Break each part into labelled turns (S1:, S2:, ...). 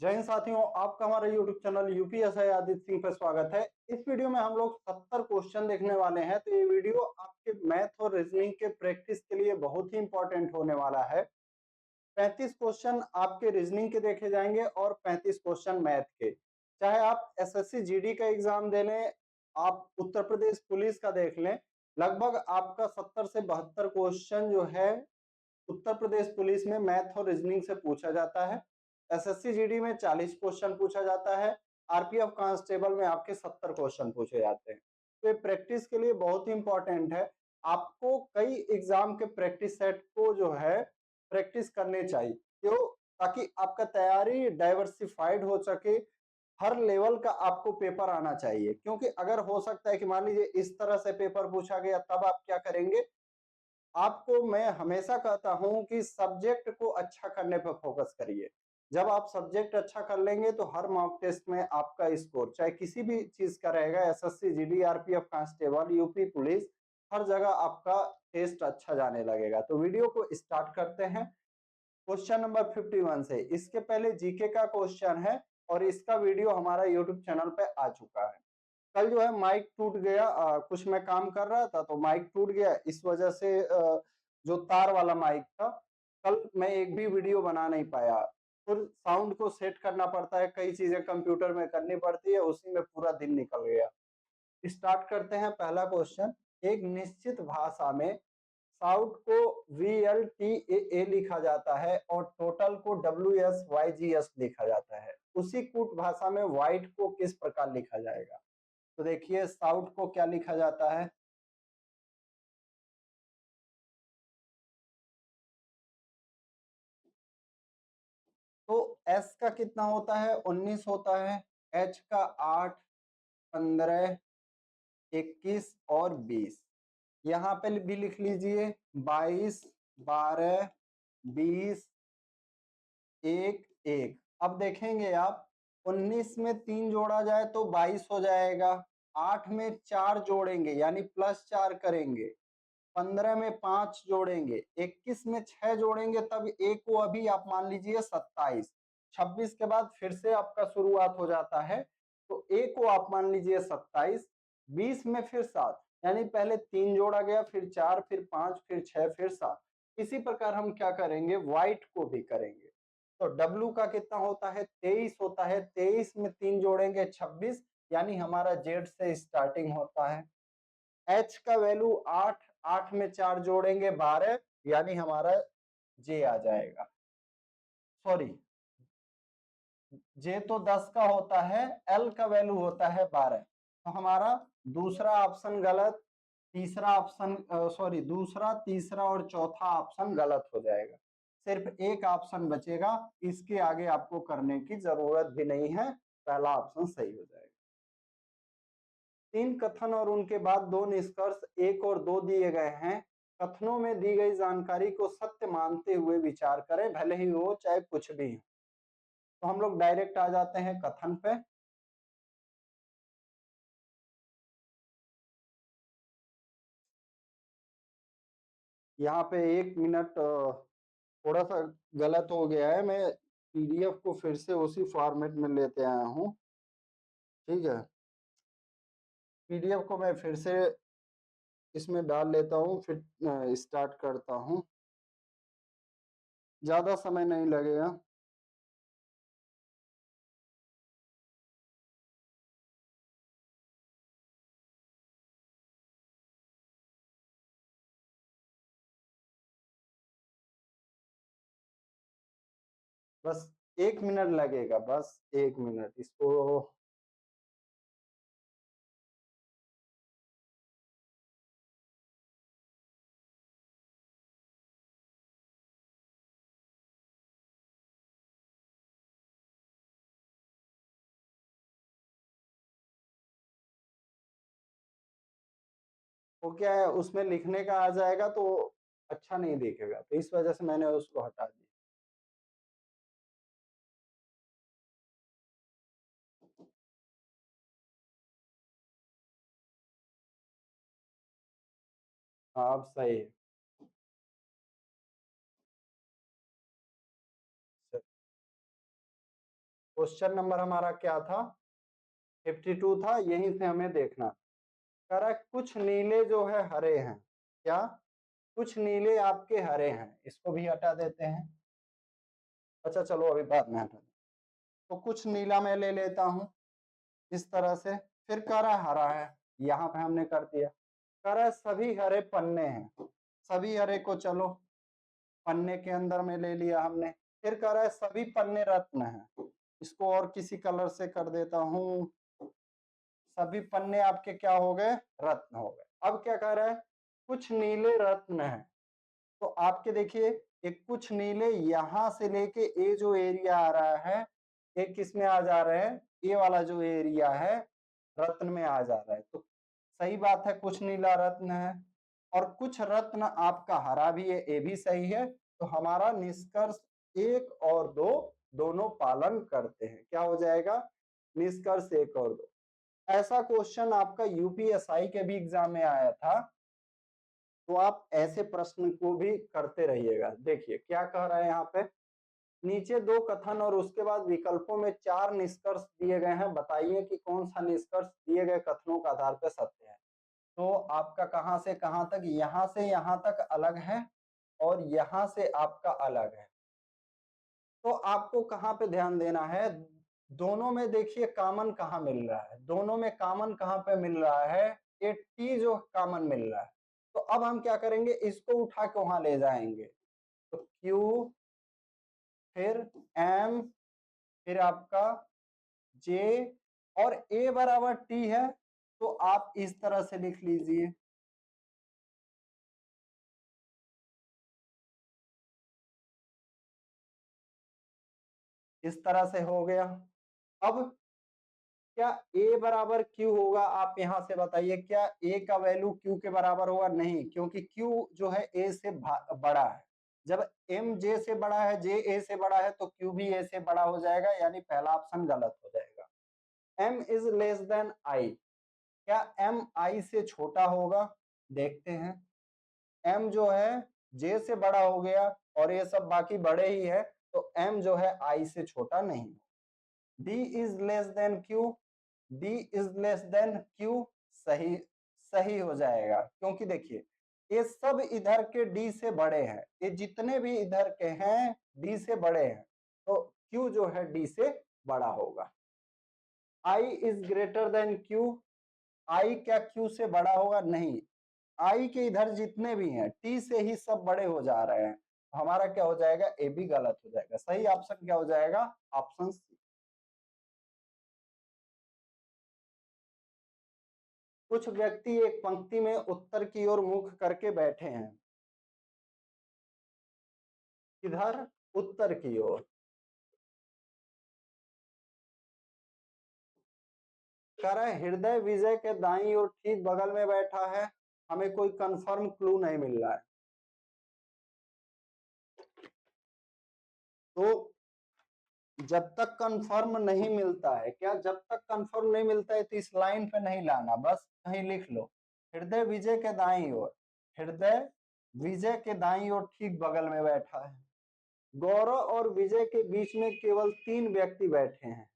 S1: जय हिंद साथियों, आपका हमारे YouTube channel UPSI Aditya Singh पर स्वागत है। इस वीडियो में हम लोग 70 क्वेश्चन देखने वाले हैं। तो ये वीडियो आपके मैथ और रीजनिंग के प्रैक्टिस के लिए बहुत ही इंपॉर्टेंट होने वाला है। 35 क्वेश्चन आपके रीजनिंग के देखे जाएंगे और 35 क्वेश्चन मैथ के। चाहे आप एसएससी जीडी का एग्जाम दे लें, आप उत्तर प्रदेश पुलिस का देख लें, लगभग आपका 70 से 72 क्वेश्चन जो है उत्तर प्रदेश पुलिस में मैथ और रीजनिंग से पूछा जाता है। एसएससी जीडी में 40 क्वेश्चन पूछा जाता है। आरपीएफ कांस्टेबल में आपके 70 क्वेश्चन पूछे जाते हैं। तो ये प्रैक्टिस के लिए बहुत ही इंपॉर्टेंट है। आपको कई एग्जाम के प्रैक्टिस सेट को जो है प्रैक्टिस करने चाहिए, क्यों? ताकि आपका तैयारी डाइवर्सिफाइड हो सके, हर लेवल का आपको पेपर आना चाहिए। क्योंकि अगर हो सकता है कि मान लीजिए इस तरह से पेपर पूछा गया, तब आप क्या करेंगे? आपको मैं हमेशा कहता हूं कि सब्जेक्ट को अच्छा करने पर फोकस करिए। जब आप सब्जेक्ट अच्छा कर लेंगे तो हर मॉक टेस्ट में आपका स्कोर चाहे किसी भी चीज का रहेगा, SSC GD RPF constable UP police, हर जगह आपका टेस्ट अच्छा जाने लगेगा। तो वीडियो को स्टार्ट करते हैं क्वेश्चन नंबर 51 से। इसके पहले जीके का क्वेश्चन है और इसका वीडियो हमारा यूट्यूब चैनल पे आ चुका है। कल जो है माइक टूट गया, कुछ मैं काम कर रहा था तो माइक टूट गया, इस वजह से जो तार वाला माइक था, कल मैं एक भी वीडियो बना नहीं पाया। फिर साउंड को सेट करना पड़ता है, कई चीजें कंप्यूटर में करनी पड़ती है, उसी में पूरा दिन निकल गया। स्टार्ट करते हैं पहला क्वेश्चन। एक निश्चित भाषा में साउट को VLTAA लिखा जाता है और टोटल को WSYGS लिखा जाता है। उसी कूट भाषा में व्हाइट को किस प्रकार लिखा जाएगा? तो देखिए साउट को क्या लिखा जाता है? तो एस का कितना होता है? 19 होता है। एच का 8, 15, 21 और 20। यहाँ पे भी लिख लीजिए 22, 12, 20, 1, 1। अब देखेंगे आप, 19 में 3 जोड़ा जाए तो 22 हो जाएगा। 8 में 4 जोड़ेंगे यानी +4 करेंगे। 15 में 5 जोड़ेंगे, 21 में 6 जोड़ेंगे, तब एक को अभी आप मान लीजिए 27। 26 के बाद फिर से आपका शुरुआत हो जाता है, तो एक को आप मान लीजिए 27। 20 में फिर 7, यानी पहले 3 जोड़ा गया, फिर 4, फिर 5, फिर 6, फिर 7। इसी प्रकार हम क्या करेंगे? व्हाइट को भी करेंगे। तो W का कितना होता है? 23 होता है। 23 में 3 जोड़ेंगे 26, यानी हमारा जेड से स्टार्टिंग होता है। एच का वैल्यू 8, 8 में 4 जोड़ेंगे 12, यानी हमारा जे आ जाएगा। सॉरी, जे तो 10 का होता है, एल का वैल्यू होता है 12। तो हमारा दूसरा ऑप्शन गलत, तीसरा ऑप्शन सॉरी, दूसरा, तीसरा और चौथा ऑप्शन गलत हो जाएगा। सिर्फ एक ऑप्शन बचेगा, इसके आगे आपको करने की जरूरत भी नहीं है, पहला ऑप्शन सही हो जाएगा। 3 कथन और उनके बाद 2 निष्कर्ष 1 और 2 दिए गए हैं। कथनों में दी गई जानकारी को सत्य मानते हुए विचार करें, भले ही हो चाहे कुछ भी हो। तो हम लोग डायरेक्ट आ जाते हैं कथन पे। यहाँ पे 1 मिनट थोड़ा सा गलत हो गया है, मैं पीडीएफ को फिर से उसी फॉर्मेट में लेते आया हूँ। ठीक है, पीडीएफ को मैं फिर से इसमें डाल लेता हूँ, फिर स्टार्ट करता हूँ। ज्यादा समय नहीं लगेगा। बस 1 मिनट लगेगा, बस 1 मिनट इसको। वो क्या है, उसमें लिखने का आ जाएगा तो अच्छा नहीं दिखेगा, तो इस वजह से मैंने उसको हटा दिया। हाँ अब सही है। क्वेश्चन नंबर हमारा क्या था, 52 था, यहीं से हमें देखना। कह रहा है कुछ नीले जो है हरे हैं, क्या कुछ नीले आपके हरे हैं, इसको भी हटा देते हैं। अच्छा चलो अभी बाद में हटा, तो कुछ नीला मैं ले लेता हूं इस तरह से। फिर कह रहा है हरा है, यहाँ पे हमने कर दिया। कह रहा है सभी हरे पन्ने हैं, सभी हरे को चलो पन्ने के अंदर में ले लिया हमने। फिर कह रहा है सभी पन्ने रत्न हैं, इसको और किसी कलर से कर देता हूं, सभी पन्ने आपके क्या हो गए, रत्न हो गए। अब क्या कह रहा है कुछ नीले रत्न हैं, तो आपके देखिए एक कुछ नीले यहां से लेके ये जो एरिया आ रहा है, ये किस में आ जा रहे हैं, ये वाला जो एरिया है रत्न में आ जा रहा है। तो सही बात है, कुछ नीला रत्न है और कुछ रत्न आपका हरा भी है, ये भी सही है। तो हमारा निष्कर्ष 1 और 2 दोनों पालन करते हैं। क्या हो जाएगा, निष्कर्ष 1 और 2। ऐसा क्वेश्चन आपका यूपीएसआई के भी एग्जाम में आया था, तो आप ऐसे प्रश्न को भी करते रहिएगा। देखिए क्या कह रहा है यहाँ पे, नीचे 2 कथन और उसके बाद विकल्पों में 4 निष्कर्ष दिए गए हैं, बताइए कि कौन सा निष्कर्ष दिए गए कथनों के आधार पर सत्य है। तो आपका कहां से कहां तक, यहां से यहां तक अलग है और यहां से आपका अलग है। तो आपको कहां पे ध्यान देना है, दोनों में देखिए कॉमन कहां मिल रहा है, दोनों में कॉमन कहां पे मिल रहा है, ये टी जो कॉमन मिल रहा है। तो अब हम क्या करेंगे, इसको उठा के वहां ले जाएंगे। तो Q फिर M फिर आपका J और A बराबर T है, तो आप इस तरह से लिख लीजिए। इस तरह से हो गया। अब क्या A बराबर Q होगा, आप यहां से बताइए क्या A का वैल्यू Q के बराबर होगा, नहीं, क्योंकि Q जो है A से बड़ा है। जब M J से बड़ा है, J A से बड़ा है, तो Q भी A से बड़ा हो जाएगा, यानी पहला ऑप्शन गलत हो जाएगा। M is less than I, क्या M I से छोटा होगा, देखते हैं। M जो है J से बड़ा हो गया और ये सब बाकी बड़े ही है, तो M जो है I से छोटा नहीं। D is less than Q, D is less than Q, सही सही हो जाएगा, क्योंकि देखिए ये सब इधर के D से बड़े हैं, ये जितने भी इधर के हैं D से बड़े हैं, तो Q जो है D से बड़ा होगा। I is greater than Q, I क्या Q से बड़ा होगा, नहीं, I के इधर जितने भी हैं T से ही सब बड़े हो जा रहे हैं, हमारा क्या हो जाएगा, ए भी गलत हो जाएगा। सही ऑप्शन क्या हो जाएगा, ऑप्शन सी। कुछ व्यक्ति एक पंक्ति में उत्तर की ओर मुख करके बैठे हैं, किधर, उत्तर की ओर। कह रहा है हृदय विजय के दाईं ओर ठीक बगल में बैठा है, हमें कोई कंफर्म क्लू नहीं मिल रहा है। तो जब तक कंफर्म नहीं मिलता है, क्या जब तक कंफर्म नहीं मिलता है तो इस लाइन पे नहीं लाना, बस कहीं लिख लो हृदय विजय के दाईं ओर, हृदय विजय के दाईं ओर ठीक बगल में बैठा है। गौरव और विजय के बीच में केवल 3 व्यक्ति बैठे हैं,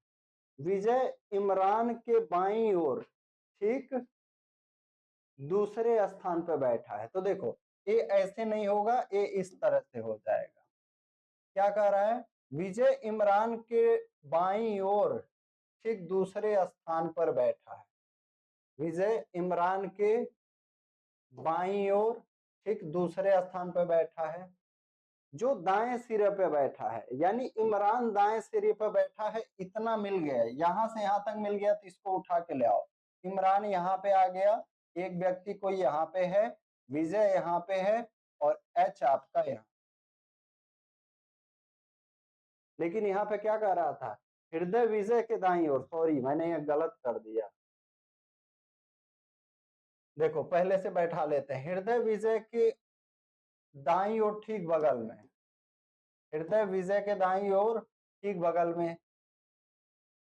S1: विजय इमरान के बाईं ओर ठीक दूसरे स्थान पर बैठा है। तो देखो ये ऐसे नहीं होगा, ये इस तरह से हो जाएगा। क्या कह रहा है, विजय इमरान के बाईं ओर ठीक दूसरे स्थान पर बैठा है, विजय इमरान के बाईं ओर ठीक दूसरे स्थान पर बैठा है। जो दाएं सिरे पे बैठा है, यानी इमरान दाएं सिरे पे बैठा है, इतना मिल गया, यहां से यहां तक मिल गया, तो इसको उठा के ले आओ। इमरान यहाँ पे आ गया, एक व्यक्ति कोई यहाँ पे है, विजय यहाँ पे है और एच आपका यहाँ। लेकिन यहाँ पे क्या कह रहा था, हृदय विजय के दाईं ओर, सॉरी मैंने ये गलत कर दिया। देखो पहले से बैठा लेते हैं, हृदय विजय के दाईं ओर ठीक बगल में, हृदय विजय के दाईं ओर ठीक बगल में।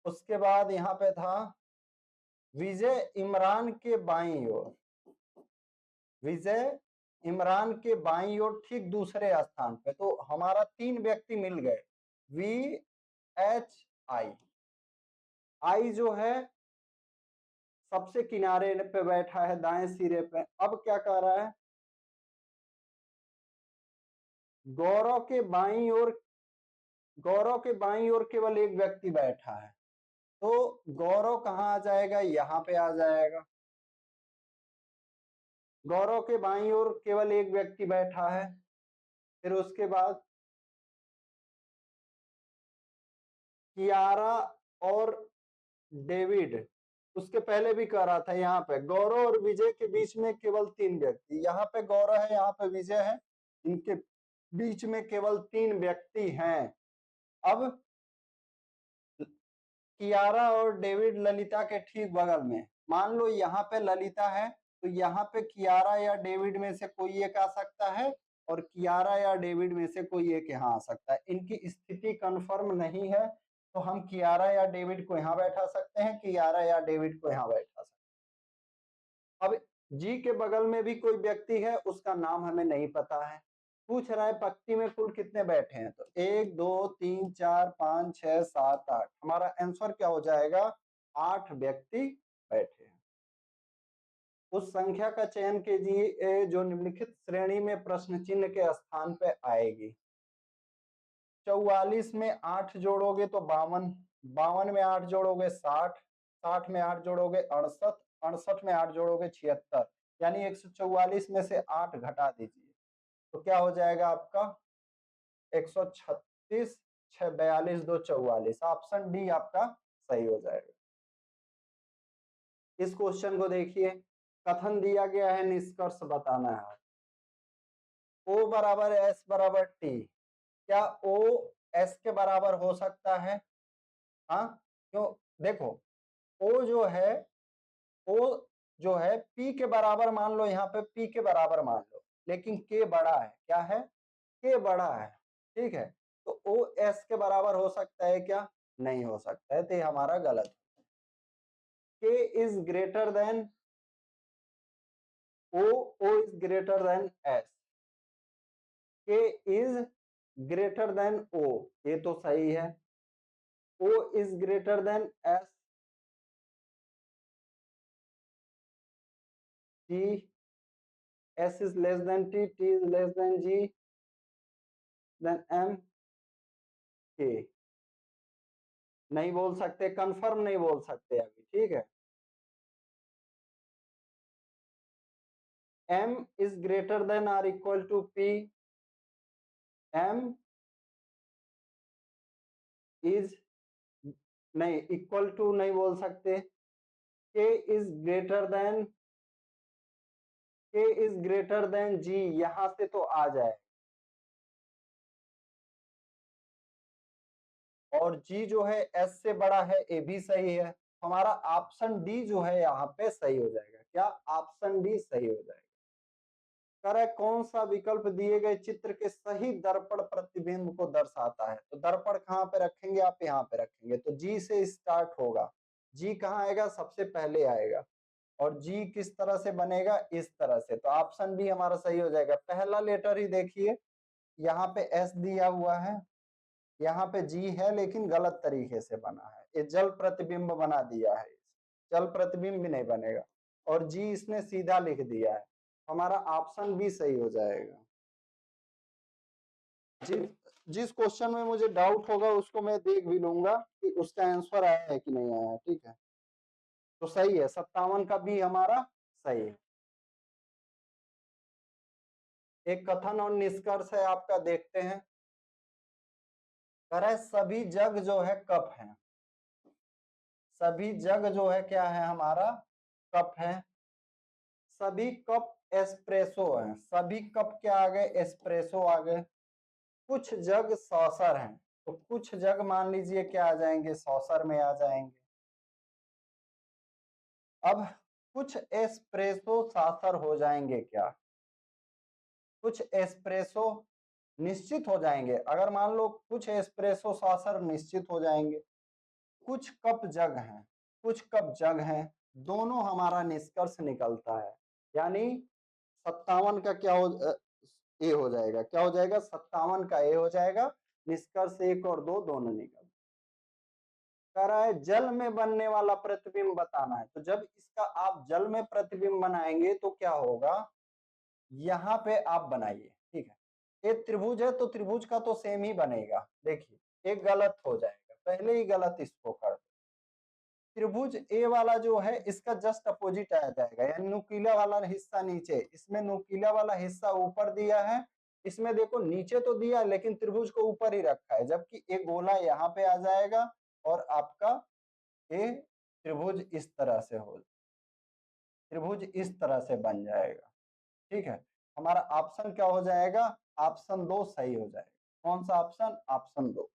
S1: उसके बाद यहाँ पे था विजय इमरान के बाईं ओर, विजय इमरान के बाईं ओर ठीक दूसरे स्थान पे। तो हमारा 3 व्यक्ति मिल गए, वी एच आई। आई जो है सबसे किनारे पे बैठा है, दाएं सिरे पे। अब क्या कह रहा है, गौरव के बाईं ओर, गौरव के बाईं ओर केवल एक व्यक्ति बैठा है, तो गौरव कहाँ आ जाएगा, यहां पे आ जाएगा। गौरव के बाईं ओर केवल एक व्यक्ति बैठा है। फिर उसके बाद कियारा और डेविड, उसके पहले भी कह रहा था, यहाँ पे गौरव और विजय के बीच में केवल 3 व्यक्ति, यहाँ पे गौरव है, यहाँ पे विजय है, इनके बीच में केवल 3 व्यक्ति हैं। अब कियारा और डेविड ललिता के ठीक बगल में, मान लो यहाँ पे ललिता है, तो यहाँ पे कियारा या डेविड में से कोई एक आ सकता है, और कियारा या डेविड में से कोई एक यहाँ आ सकता है। इनकी स्थिति कंफर्म नहीं है, तो हम कियारा या डेविड को यहाँ बैठा सकते हैं, कियारा या डेविड को यहाँ बैठा सकते हैं। अब जी के बगल में भी कोई व्यक्ति है, उसका नाम हमें नहीं पता है। पूछ रहा है पंक्ति में कुल कितने बैठे हैं, तो 1 2 3 4 5 6 7 8, हमारा आंसर क्या हो जाएगा, 8 व्यक्ति बैठे हैं। उस संख्या का चयन कीजिए जो निम्नलिखित श्रेणी में प्रश्न चिन्ह के स्थान पे आएगी। 44 में 8 जोड़ोगे तो 52, 52 में 8 जोड़ोगे 60, 60 में 8 जोड़ोगे 68, 68 में 8 जोड़ोगे 76, यानी 144 में से 8 घटा दीजिए, तो क्या हो जाएगा आपका 136, 6 42 2 44, ऑप्शन डी आपका सही हो जाएगा। इस क्वेश्चन को देखिए, कथन दिया गया है, निष्कर्ष बताना है। O बराबर S बराबर T, क्या O S के बराबर हो सकता है? हाँ, क्यों, देखो O जो है, O जो है P के बराबर मान लो, यहाँ पे P के बराबर मान लो, लेकिन K बड़ा है, क्या है, K बड़ा है, ठीक है, तो O S के बराबर हो सकता है क्या, नहीं हो सकता है, तो ये हमारा गलत है। K is greater than O, O is greater than S, K is greater than O, ये तो सही है। O is greater than S, T, S is less than T, T is less than G, then M, K, नहीं बोल सकते, confirm नहीं बोल सकते अभी, ठीक है। M is greater than or equal to P, M is नहीं, इक्वल टू नहीं बोल सकते, K is greater than, K is greater than G, यहां से तो आ जाए, और G जो है S से बड़ा है, ये भी सही है, हमारा ऑप्शन डी जो है यहाँ पे सही हो जाएगा। क्या, ऑप्शन डी सही हो जाएगा। करे कौन सा विकल्प दिए गए चित्र के सही दर्पण प्रतिबिंब को दर्शाता है, तो दर्पण कहाँ पे रखेंगे, आप यहाँ पे रखेंगे, तो जी से स्टार्ट होगा, जी कहाँ आएगा, सबसे पहले आएगा, और जी किस तरह से बनेगा, इस तरह से, तो ऑप्शन बी हमारा सही हो जाएगा। पहला लेटर ही देखिए, यहाँ पे एस दिया हुआ है, यहाँ पे जी है, लेकिन गलत तरीके से बना है, ये जल प्रतिबिंब बना दिया है, जल प्रतिबिंब भी नहीं बनेगा, और जी इसने सीधा लिख दिया है, हमारा ऑप्शन बी सही हो जाएगा। जिस क्वेश्चन में मुझे डाउट होगा उसको मैं देख भी लूंगा कि उसका आंसर आया है कि नहीं आया है, ठीक है, तो सही है, 57 का भी हमारा सही है। एक कथन और निष्कर्ष है आपका, देखते हैं। कह रहा है सभी जग जो है कप है, सभी जग जो है क्या है, हमारा कप है, सभी कप एस्प्रेसो है, सभी कप क्या आ गए, एस्प्रेसो आ गए, कुछ जग सॉसर हैं, तो कुछ जग मान लीजिए क्या आ जाएंगे, सॉसर में आ जाएंगे। अब कुछ एस्प्रेसो सॉसर हो जाएंगे क्या, कुछ एस्प्रेसो निश्चित हो जाएंगे, अगर मान लो कुछ एस्प्रेसो सॉसर निश्चित हो जाएंगे, कुछ कप जग हैं, कुछ कप जग हैं, दोनों हमारा निष्कर्ष निकलता है, यानी 57 का क्या हो, ए हो जाएगा, क्या हो जाएगा, 57 का ए हो जाएगा, निष्कर्ष 1 और 2 दोनों निकल। कह रहा है जल में बनने वाला प्रतिबिंब बताना है। तो जब इसका आप जल में प्रतिबिंब बनाएंगे तो क्या होगा, यहाँ पे आप बनाइए, ठीक है। एक त्रिभुज है तो त्रिभुज का तो सेम ही बनेगा। देखिए एक गलत हो जाएगा, पहले ही गलत इसको कर दो। त्रिभुज ए वाला जो है इसका जस्ट अपोजिट आ जाएगा, यानी नुकीला वाला हिस्सा नीचे, इसमें नुकीला वाला हिस्सा ऊपर दिया है, इसमें देखो नीचे तो दिया लेकिन त्रिभुज को ऊपर ही रखा है, जबकि एक गोला यहाँ पे आ जाएगा और आपका ये त्रिभुज इस तरह से हो, त्रिभुज इस तरह से बन जाएगा, ठीक है। हमारा ऑप्शन क्या हो जाएगा, ऑप्शन 2 सही हो जाएगा। कौन सा ऑप्शन, ऑप्शन 2।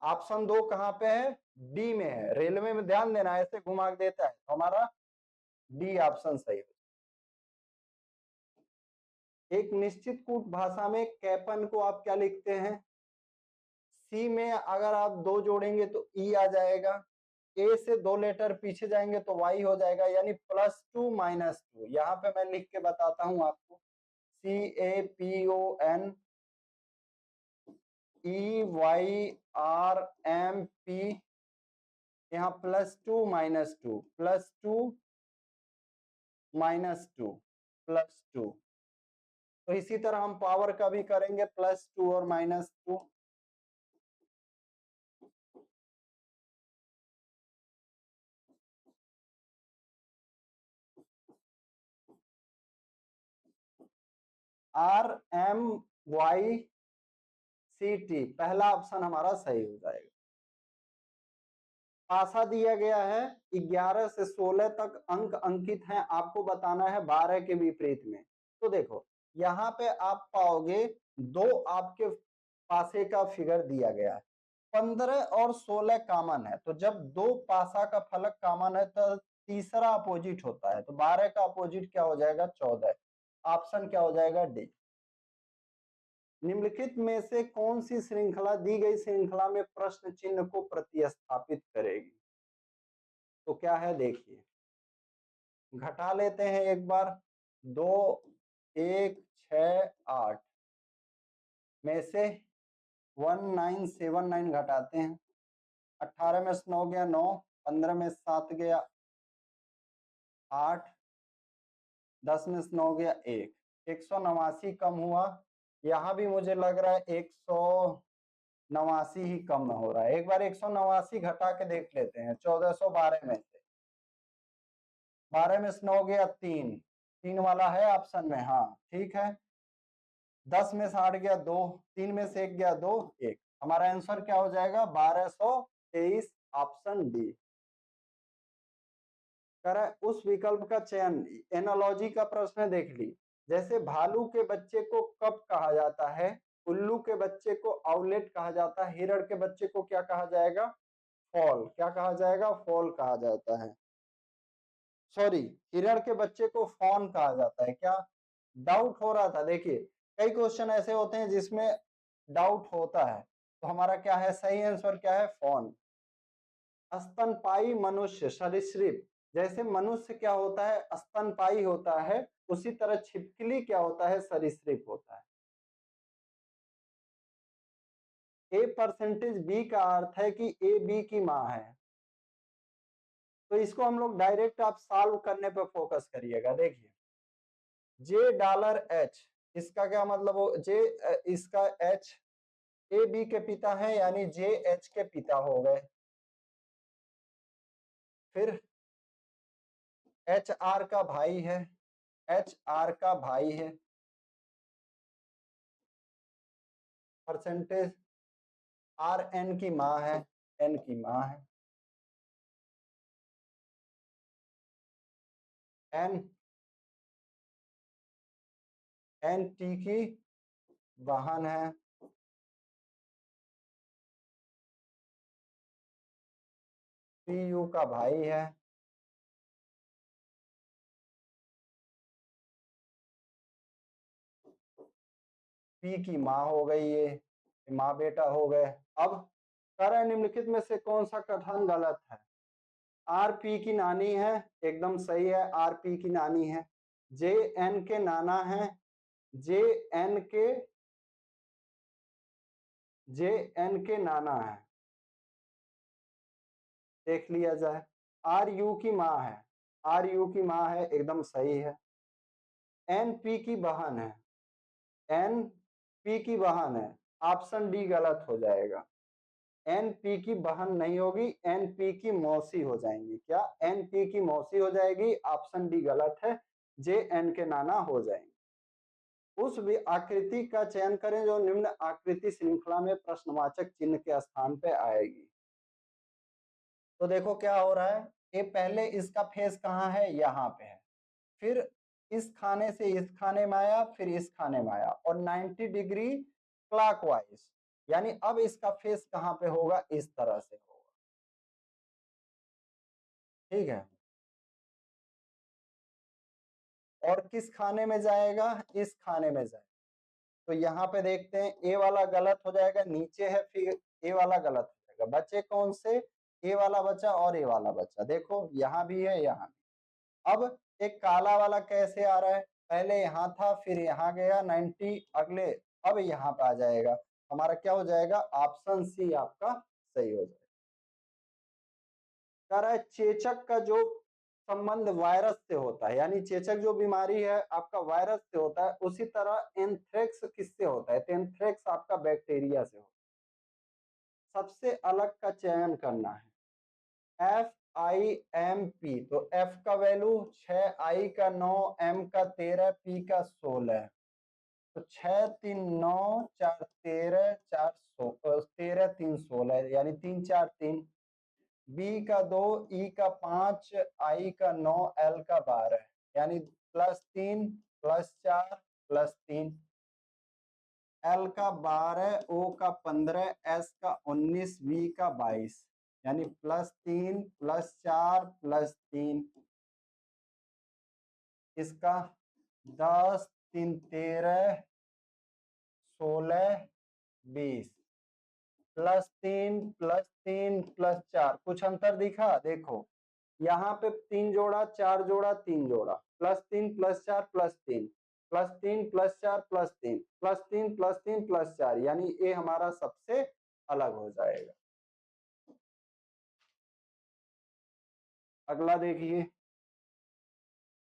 S1: ऑप्शन 2 कहां पे है, डी में है। रेलवे में ध्यान देना, ऐसे घुमा देता है, तो हमारा डी ऑप्शन सही हो। एक निश्चित कूट भाषा में कैपन को आप क्या लिखते हैं, सी में अगर आप 2 जोड़ेंगे तो ई आ जाएगा, ए से 2 लेटर पीछे जाएंगे तो वाई हो जाएगा, यानी +2 -2। यहाँ पे मैं लिख के बताता हूं आपको, CAPON EYRMP, यहाँ +2 -2 +2 -2 +2। तो इसी तरह हम पावर का भी करेंगे, +2 और -2। RMYCT पहला ऑप्शन हमारा सही हो जाएगा। पासा दिया गया है, 11 से 16 तक अंक अंकित हैं, आपको बताना है 12 के विपरीत में। तो देखो यहाँ पे आप पाओगे 2 आपके पासे का फिगर दिया गया है, 15 और 16 कॉमन है, तो जब 2 पासा का फलक कॉमन है तो तीसरा अपोजिट होता है, तो 12 का अपोजिट क्या हो जाएगा, 14। ऑप्शन क्या हो जाएगा, डी। निम्नलिखित में से कौन सी श्रृंखला दी गई श्रृंखला में प्रश्न चिन्ह को प्रतिस्थापित करेगी, तो क्या है देखिए, घटा लेते हैं एक बार, 2 1 6 8 में से 1979 घटाते हैं, 18 में से 9 गया 9, 15 में 7 गया 8, 10 में से 9 गया 1, 189 कम हुआ। यहाँ भी मुझे लग रहा है 189 ही कम हो रहा है, एक बार 189 घटा के देख लेते हैं। 1412 में से 12 में से 9 गया 3, 3 वाला है ऑप्शन में, हाँ ठीक है। 10 में से 8 गया 2, 3 में से 1 गया 2, 1। हमारा आंसर क्या हो जाएगा, 1223, ऑप्शन डी। करें उस विकल्प का चयन, एनालॉजी का प्रश्न देख ली, जैसे भालू के बच्चे को कप कहा जाता है, उल्लू के बच्चे को आउलेट कहा जाता है, हिरण के बच्चे को क्या कहा जाएगा, फॉल। क्या कहा जाएगा, फॉल कहा जाता है। सॉरी, हिरण के बच्चे को फॉन कहा जाता है। क्या डाउट हो रहा था, देखिए कई क्वेश्चन ऐसे होते हैं जिसमें डाउट होता है, तो हमारा क्या है, सही आंसर क्या है, फॉन। स्तनपायी मनुष्य सरीसृप, जैसे मनुष्य क्या होता है, स्तनपायी होता है, उसी तरह छिपकली क्या होता है, सरीसृप होता है। A%B का अर्थ है कि ए बी की माँ है, तो इसको हम लोग डायरेक्ट आप सॉल्व करने पर फोकस करिएगा। देखिए $H, इसका क्या मतलब हो, जे इसका H ए बी के पिता है, यानी JH के पिता हो गए। फिर HR का भाई है, HR का भाई है, परसेंटेज RN की माँ है, N की माँ है, NT की बहन है, PU का भाई है, P की माँ हो गई, ये माँ बेटा हो गए। अब करें निम्नलिखित में से कौन सा कथन गलत है, RP की नानी है, एकदम सही है, RP की नानी है। JN के नाना है, JN के नाना है, देख लिया जाए। आर यू की माँ है, आर यू की माँ है, एकदम सही है। एन पी की बहन है, एन पी की बहन है, ऑप्शन डी गलत हो जाएगा। एन पी की बहन नहीं होगी, एन पी की मौसी हो जाएंगी। क्या एन पी की मौसी हो जाएगी? ऑप्शन डी गलत है, जे एन के नाना हो जाएंगे। उस भी आकृति का चयन करें जो निम्न आकृति श्रृंखला में प्रश्नवाचक चिन्ह के स्थान पे आएगी। तो देखो क्या हो रहा है, ये पहले इसका फेस कहाँ है, यहाँ पे है, फिर इस खाने से इस खाने में आया, फिर इस खाने में आया, और 90 डिग्री क्लॉकवाइज, यानी अब इसका फेस कहाँ पे होगा, इस तरह से होगा। ठीक है, और किस खाने में जाएगा, इस खाने में जाएगा। तो यहाँ पे देखते हैं ए वाला गलत हो जाएगा, नीचे है, फिर ए वाला गलत हो जाएगा। बचे कौन से, ए वाला बचा और ए वाला बचा। देखो यहाँ भी है, यहाँ भी। अब एक काला वाला कैसे आ रहा है, पहले यहाँ था, फिर यहाँ गया 90, अगले अब यहाँ पे आ जाएगा। हमारा क्या हो जाएगा, ऑप्शन सी आपका सही हो जाएगा। कह रहा है चेचक का जो संबंध वायरस से होता है, यानी चेचक जो बीमारी है आपका वायरस से होता है, उसी तरह एंथ्रेक्स किससे होता है, तो एंथ्रेक्स आपका बैक्टीरिया से होता है। सबसे अलग का चयन करना है, एफ आई एम पी, तो एफ का वैल्यू 6, आई का 9, एम का 13, पी का 16, तो 6 3 9 4 13 4 13 3 16, यानी 3 4 3। बी का 2, ई का 5, आई का 9, एल का 12, यानी +3 +4 +3, एल का 12, ओ का 15, एस का 19, वी का 22, यानी +3 +4 +3, इसका 10 3 13 16 20, +3 +3 +4, कुछ अंतर दिखा, देखो यहाँ पे 3 जोड़ा 4 जोड़ा 3 जोड़ा, +3 +4 +3, +3 +4 +3, +3 +3 +4, यानी ये हमारा सबसे अलग हो जाएगा। अगला देखिए,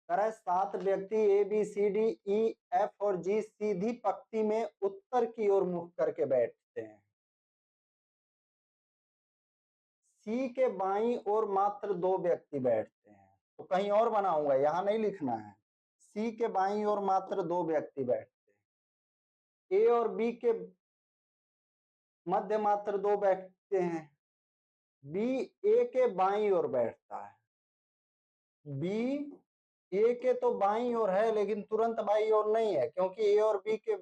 S1: कह रहा है 7 व्यक्ति A B C D E F और जी सीधी पंक्ति में उत्तर की ओर मुख करके बैठते हैं। सी के बाईं ओर मात्र 2 व्यक्ति बैठते हैं, तो कहीं और बनाऊंगा, यहाँ नहीं लिखना है। सी के बाईं ओर मात्र 2 व्यक्ति बैठते हैं, ए और बी के मध्य मात्र 2 बैठते हैं, बी ए के बाईं ओर बैठता है। बी ए के तो बाईं ओर है, लेकिन तुरंत बाईं ओर नहीं है, क्योंकि ए और बी के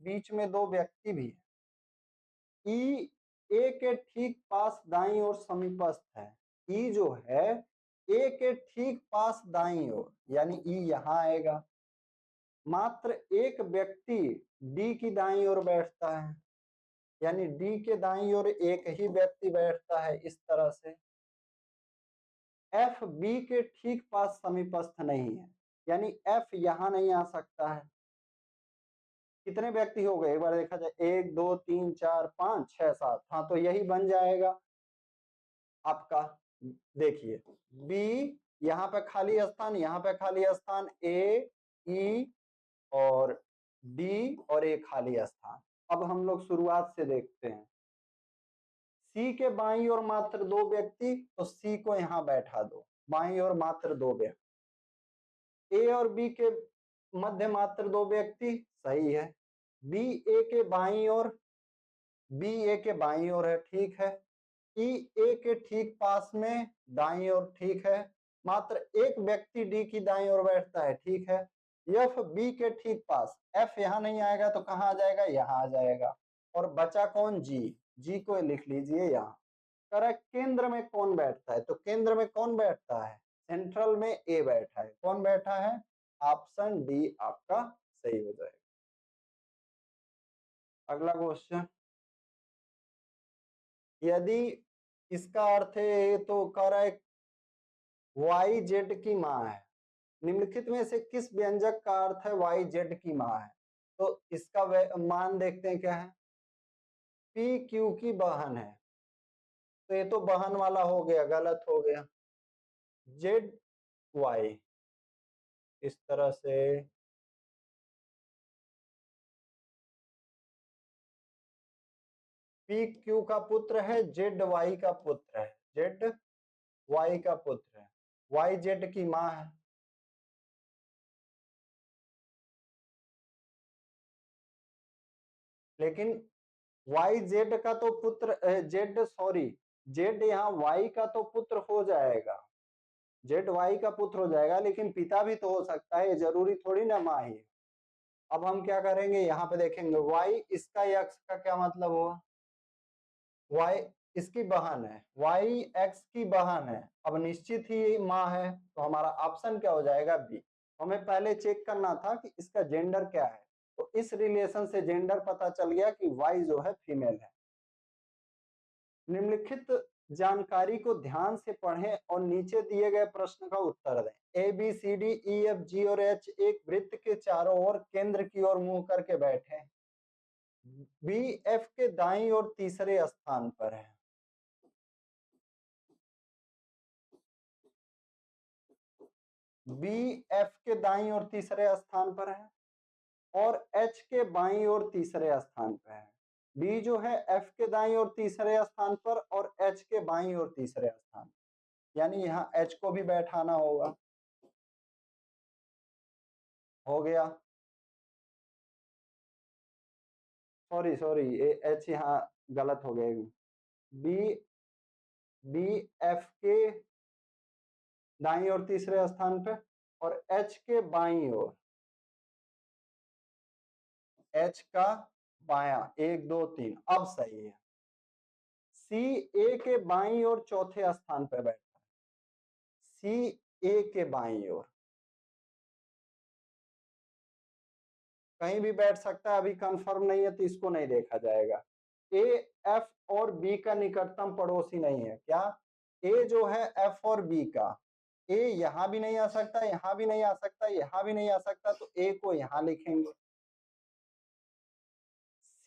S1: बीच में 2 व्यक्ति भी है। ई ए के ठीक पास दाईं ओर समीपस्थ है, ई जो है ए के ठीक पास दाईं ओर, यानी ई यहाँ आएगा। मात्र एक व्यक्ति डी की दाईं ओर बैठता है, यानी डी के दाईं ओर एक ही व्यक्ति बैठता है, इस तरह से। एफ बी के ठीक पास समीपस्थ नहीं है, यानी एफ यहां नहीं आ सकता है। कितने व्यक्ति हो गए, एक बार देखा जाए, 1 2 3 4 5 6 7, हाँ तो यही बन जाएगा आपका। देखिए बी, यहाँ पे खाली स्थान, यहाँ पे खाली स्थान, ए ई और डी और एक खाली स्थान। अब हम लोग शुरुआत से देखते हैं। सी के बाईं ओर मात्र 2 व्यक्ति, तो सी को यहाँ बैठा दो, बाईं ओर मात्र 2 व्यक्ति। ए और बी के मध्य मात्र 2 व्यक्ति, सही है। बी ए के बाईं ओर, बी ए के बाईं ओर है, ठीक है। ई ए के ठीक पास में दाईं ओर, ठीक है। मात्र एक व्यक्ति डी की दाईं ओर बैठता है, ठीक है। एफ बी के ठीक पास, एफ यहाँ नहीं आएगा तो कहाँ आ जाएगा, यहाँ आ जाएगा। और बचा कौन, जी, जी को लिख लीजिए यहाँ। करेक्ट, केंद्र में कौन बैठता है, तो केंद्र में कौन बैठता है, सेंट्रल में ए बैठा है, कौन बैठा है, ऑप्शन डी आपका सही हो जाएगा। अगला क्वेश्चन, यदि इसका अर्थ है, तो कह रहा है वाई जेड की माँ है, निम्नलिखित में से किस व्यंजक का अर्थ है वाई जेड की माँ है, तो इसका मान देखते हैं क्या है, पी क्यू की बहन है, तो ये तो बहन वाला हो गया, गलत हो गया। जेड वाई इस तरह से पी क्यू का पुत्र है, जेड वाई का पुत्र है, जेड वाई का पुत्र है, वाई जेड की माँ है। लेकिन वाई जेड का तो पुत्र, जेड सॉरी, जेड यहाँ वाई का तो पुत्र हो जाएगा, जेड वाई का पुत्र हो जाएगा, लेकिन पिता भी तो हो सकता है, जरूरी थोड़ी ना माँ ही। अब हम क्या करेंगे, यहाँ पे देखेंगे वाई, इसका एक्स का क्या मतलब हुआ, वाई इसकी बहन है, वाई एक्स की बहन है, अब निश्चित ही माँ है, तो हमारा ऑप्शन क्या हो जाएगा, बी। हमें पहले चेक करना था कि इसका जेंडर क्या है, तो इस रिलेशन से जेंडर पता चल गया कि वाई जो है फीमेल है। निम्नलिखित जानकारी को ध्यान से पढ़ें और नीचे दिए गए प्रश्न का उत्तर दें। A B C D E F G और एच एक वृत्त के चारों ओर केंद्र की ओर मुंह करके बैठे, बी एफ के दाईं ओर तीसरे स्थान पर है, बी एफ के दाईं ओर तीसरे स्थान पर है, और एच के बाईं ओर तीसरे स्थान पर है। बी जो है एफ के दाईं ओर तीसरे स्थान पर और एच के बाईं ओर तीसरे स्थान, यानी यहाँ एच को भी बैठाना होगा। हो गया, सॉरी सॉरी, एच यहाँ गलत हो गया, बी बी एफ के दाईं ओर तीसरे स्थान पे और एच के बाईं ओर, एच का बायां 1 2 3, अब सही है। सी ए के बाईं ओर चौथे स्थान पे बैठा है, सी ए के बाईं ओर कहीं भी बैठ सकता है, अभी कंफर्म नहीं है तो इसको नहीं देखा जाएगा। ए एफ और बी का निकटतम पड़ोसी नहीं है, क्या ए जो है एफ और बी का, ए यहां भी नहीं आ सकता, यहां भी नहीं आ सकता, यहां भी नहीं आ सकता, तो ए को यहां लिखेंगे।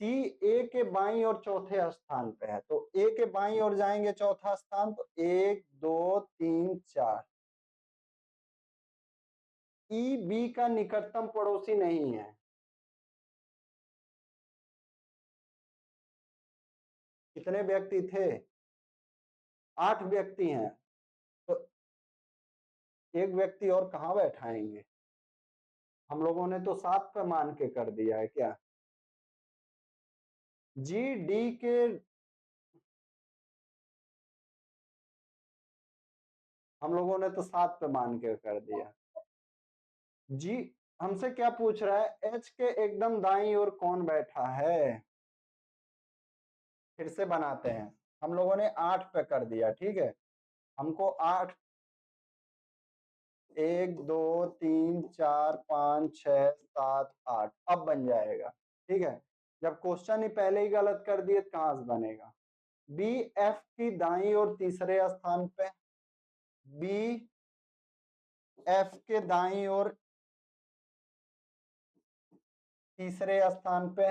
S1: सी ए के बाईं और चौथे स्थान पे है, तो ए के बाईं ओर जाएंगे चौथा स्थान, तो 1 2 3 4। ई बी का निकटतम पड़ोसी नहीं है, कितने व्यक्ति थे, 8 व्यक्ति हैं, तो एक व्यक्ति और कहाँ बैठाएंगे, हम लोगों ने तो 7 पे मान के कर दिया है क्या। जी डी के, हम लोगों ने तो 7 पे मान के कर दिया। जी हमसे क्या पूछ रहा है, एच के एकदम दाईं ओर कौन बैठा है, फिर से बनाते हैं, हम लोगों ने 8 पे कर दिया, ठीक है, हमको 8, 1 2 3 4 5 6 7 8 अब बन जाएगा, ठीक है। जब क्वेश्चन ही पहले ही गलत कर दिए तो कहां से बनेगा। बी एफ की दाईं ओर तीसरे स्थान पे, बी एफ के दाईं ओर तीसरे स्थान पे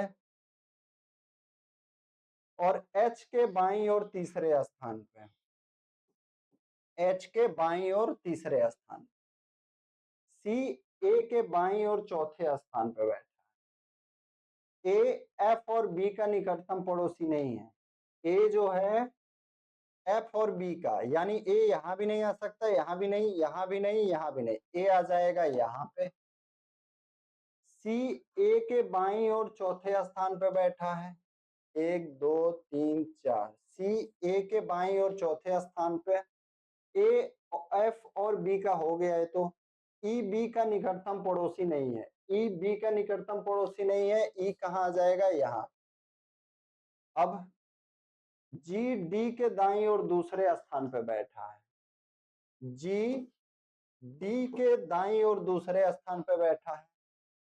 S1: और एच के बाईं ओर तीसरे स्थान पे, एच के बाईं ओर तीसरे स्थान, सी ए के बाईं ओर चौथे स्थान पे बैठा है। ए एफ और बी का निकटतम पड़ोसी नहीं है, ए जो है एफ और बी का, यानी ए यहां भी नहीं आ सकता, यहां भी नहीं, यहां भी नहीं, यहां भी नहीं, ए आ जाएगा यहां पे। सी ए के बाईं ओर चौथे स्थान पे बैठा है, 1 2 3 4, सी ए के बाईं ओर चौथे स्थान पे, ए एफ और बी का हो गया है, तो ई बी का निकटतम पड़ोसी नहीं है, ई बी का निकटतम पड़ोसी नहीं है, ई कहाँ आ जाएगा, यहाँ। अब जी डी के दाईं ओर दूसरे स्थान पे बैठा है, जी डी के दाईं ओर दूसरे स्थान पे बैठा है।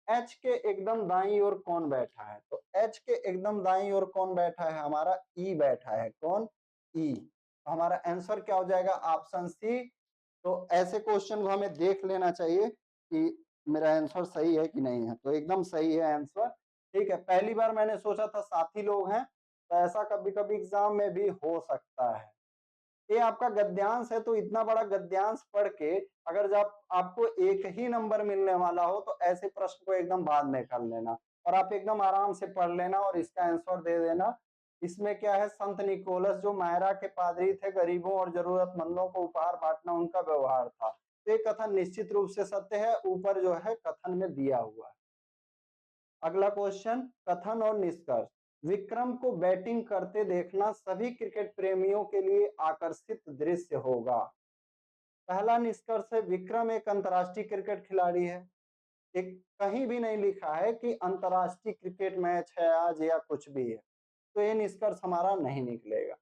S1: एच के एकदम दाईं ओर कौन बैठा है, तो एच के एकदम दाईं ओर कौन बैठा है, हमारा ई बैठा है, कौन, ई। हमारा आंसर क्या हो जाएगा, ऑप्शन सी। तो ऐसे क्वेश्चन को हमें देख लेना चाहिए कि मेरा आंसर सही है कि नहीं है, तो एकदम सही है आंसर, ठीक है। पहली बार मैंने सोचा था 7 ही लोग हैं, तो ऐसा कभी कभी एग्जाम में भी हो सकता है। ये आपका गद्यांश है, तो इतना बड़ा गद्यांश पढ़ के अगर जब आपको एक ही नंबर मिलने वाला हो तो ऐसे प्रश्न को एकदम बाद में कर लेना और आप एकदम आराम से पढ़ लेना और इसका आंसर दे देना। इसमें क्या है, संत निकोलस जो मायरा के पादरी थे, गरीबों और जरूरतमंदों को उपहार बांटना उनका व्यवहार था। तो ये कथन निश्चित रूप से सत्य है, ऊपर जो है कथन में दिया हुआ है। अगला क्वेश्चन, कथन और निष्कर्ष। विक्रम को बैटिंग करते देखना सभी क्रिकेट प्रेमियों के लिए आकर्षित दृश्य होगा। पहला निष्कर्ष है, विक्रम एक अंतर्राष्ट्रीय क्रिकेट खिलाड़ी है। एक कहीं भी नहीं लिखा है कि अंतर्राष्ट्रीय क्रिकेट मैच है आज या कुछ भी है, तो ये निष्कर्ष हमारा नहीं निकलेगा।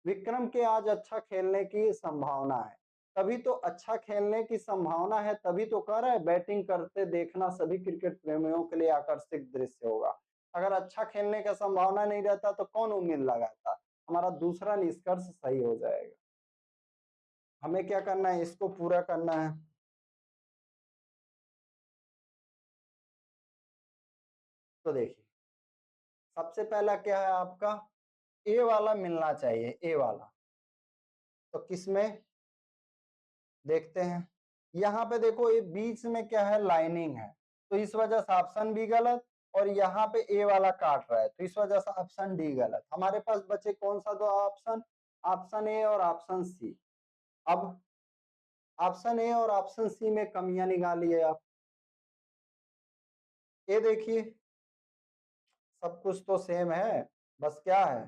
S1: विक्रम के आज अच्छा खेलने की संभावना है, तभी तो अच्छा खेलने की संभावना है, तभी तो कह रहा है बैटिंग करते देखना सभी क्रिकेट प्रेमियों के लिए आकर्षक दृश्य होगा। अगर अच्छा खेलने का संभावना नहीं रहता तो कौन उम्मीद लगाता। हमारा दूसरा निष्कर्ष सही हो जाएगा। हमें क्या करना है, इसको पूरा करना है। तो देखिए, सबसे पहला क्या है आपका, ए वाला मिलना चाहिए, ए वाला। तो किसमें देखते हैं, यहाँ पे देखो ये बीच में क्या है, लाइनिंग है, तो इस वजह से ऑप्शन बी गलत और यहाँ पे ए वाला काट रहा है, तो इस वजह से ऑप्शन डी गलत। हमारे पास बचे कौन सा दो ऑप्शन, ऑप्शन ए और ऑप्शन सी। अब ऑप्शन ए और ऑप्शन सी में कमियां निकालिए आप। ये देखिए सब कुछ तो सेम है, बस क्या है,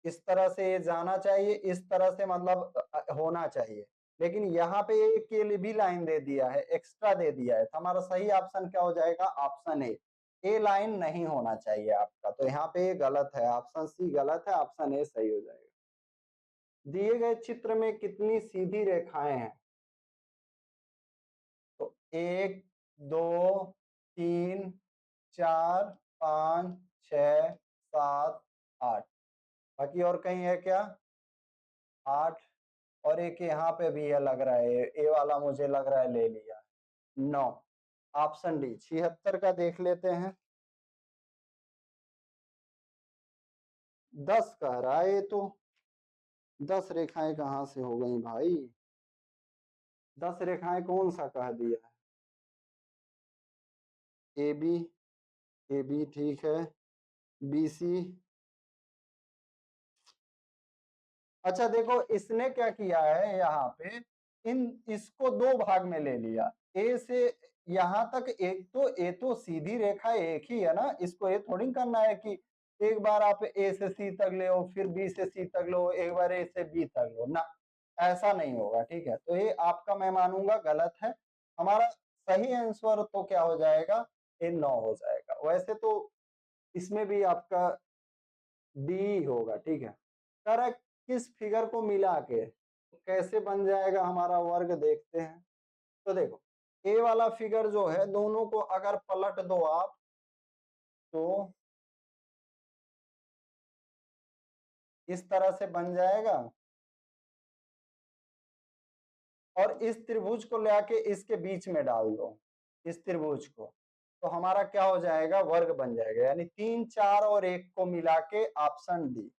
S1: इस तरह से ये जाना चाहिए, इस तरह से मतलब होना चाहिए, लेकिन यहाँ पे एक के लिए भी लाइन दे दिया है, एक्स्ट्रा दे दिया है, तो हमारा सही ऑप्शन क्या हो जाएगा, ऑप्शन ए लाइन नहीं होना चाहिए आपका, तो यहाँ पे गलत है, ऑप्शन सी गलत है, ऑप्शन ए सही हो जाएगा। दिए गए चित्र में कितनी सीधी रेखाएं हैं, तो 1 2 3 4 5 6 7 8, बाकी और कहीं है क्या, 8, और एक यहाँ पे भी है लग रहा है, ए वाला मुझे लग रहा है ले लिया, 9। ऑप्शन डी 76 का देख लेते हैं, 10 कह रहा है, तो 10 रेखाएं कहाँ से हो गई भाई, 10 रेखाएं कौन सा कह दिया है, ए बी ठीक है, बी सी। अच्छा देखो इसने क्या किया है, यहाँ पे इसको दो भाग में ले लिया, ए से यहाँ तक, एक तो ए तो सीधी रेखा एक ही है ना, इसको ये थोड़ी करना है कि एक बार आप ए से सी तक ले हो, फिर बी से सी तक लो, एक बार ए से बी तक लो ना, ऐसा नहीं होगा, ठीक है। तो ये आपका मैं मानूंगा गलत है, हमारा सही आंसर तो क्या हो जाएगा, ये 9 हो जाएगा। वैसे तो इसमें भी आपका डी होगा, ठीक है। करेक्ट, किस फिगर को मिला के कैसे बन जाएगा हमारा वर्ग, देखते हैं। तो देखो ए वाला फिगर जो है, दोनों को अगर पलट दो आप तो इस तरह से बन जाएगा, और इस त्रिभुज को लेके इसके बीच में डाल दो, इस त्रिभुज को, तो हमारा क्या हो जाएगा, वर्ग बन जाएगा, यानी 3 4 और 1 को मिला के ऑप्शन डी।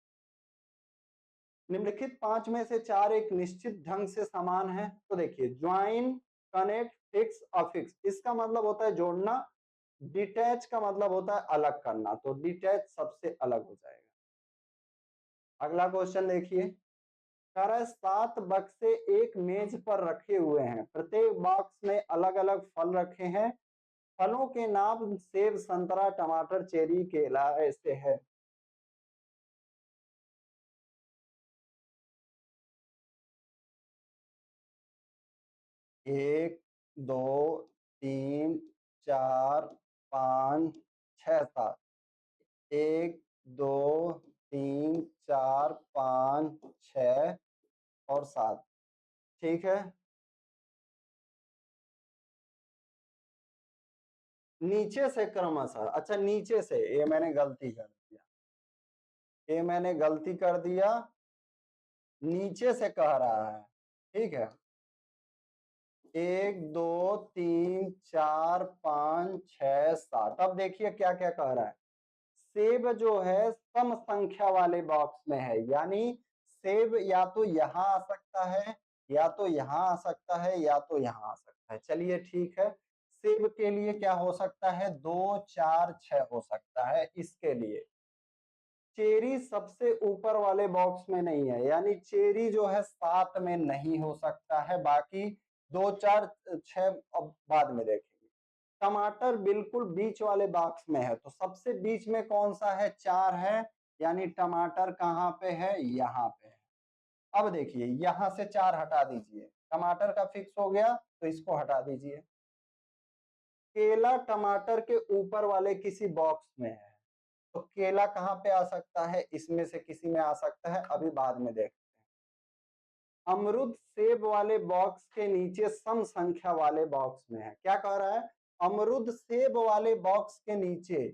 S1: निम्नलिखित 5 में से 4 एक निश्चित ढंग से समान है, तो देखिए ज्वाइन, कनेक्ट, फिक्स, अफिक्स, इसका मतलब होता है जोड़ना, डिटैच का मतलब होता है अलग करना, तो डिटैच सबसे अलग हो जाएगा। अगला क्वेश्चन देखिए, कह रहा है 7 बक्से एक मेज पर रखे हुए हैं, प्रत्येक बॉक्स में अलग अलग फल रखे हैं, फलों के नाम सेब, संतरा, टमाटर, चेरी, केला ऐसे है। 1 2 3 4 5 6 7, 1 2 3 4 5 6 और 7, ठीक है। नीचे से क्रमशः, अच्छा नीचे से, ये मैंने गलती कर दिया, ये मैंने गलती कर दिया, नीचे से कह रहा है, ठीक है। 1 2 3 4 5 6 7, अब देखिए क्या क्या कह रहा है, सेब जो है सम संख्या वाले बॉक्स में है, यानी सेब या तो यहाँ आ सकता है, या तो यहाँ आ सकता है, या तो यहाँ आ सकता है। चलिए ठीक है, सेब के लिए क्या हो सकता है, 2, 4, 6 हो सकता है इसके लिए। चेरी सबसे ऊपर वाले बॉक्स में नहीं है, यानी चेरी जो है 7 में नहीं हो सकता है, बाकी 2, 4, 6 अब बाद में देखेंगे। टमाटर बिल्कुल बीच वाले बॉक्स में है, तो सबसे बीच में कौन सा है, 4 है, यानी टमाटर कहाँ पे है, यहाँ पे है। अब देखिए यहां से 4 हटा दीजिए, टमाटर का फिक्स हो गया, तो इसको हटा दीजिए। केला टमाटर के ऊपर वाले किसी बॉक्स में है, तो केला कहाँ पे आ सकता है, इसमें से किसी में आ सकता है, अभी बाद में देखते हैं। अमरूद सेब वाले बॉक्स के नीचे सम संख्या वाले बॉक्स में है। क्या कह रहा है, अमरूद सेब वाले बॉक्स के नीचे,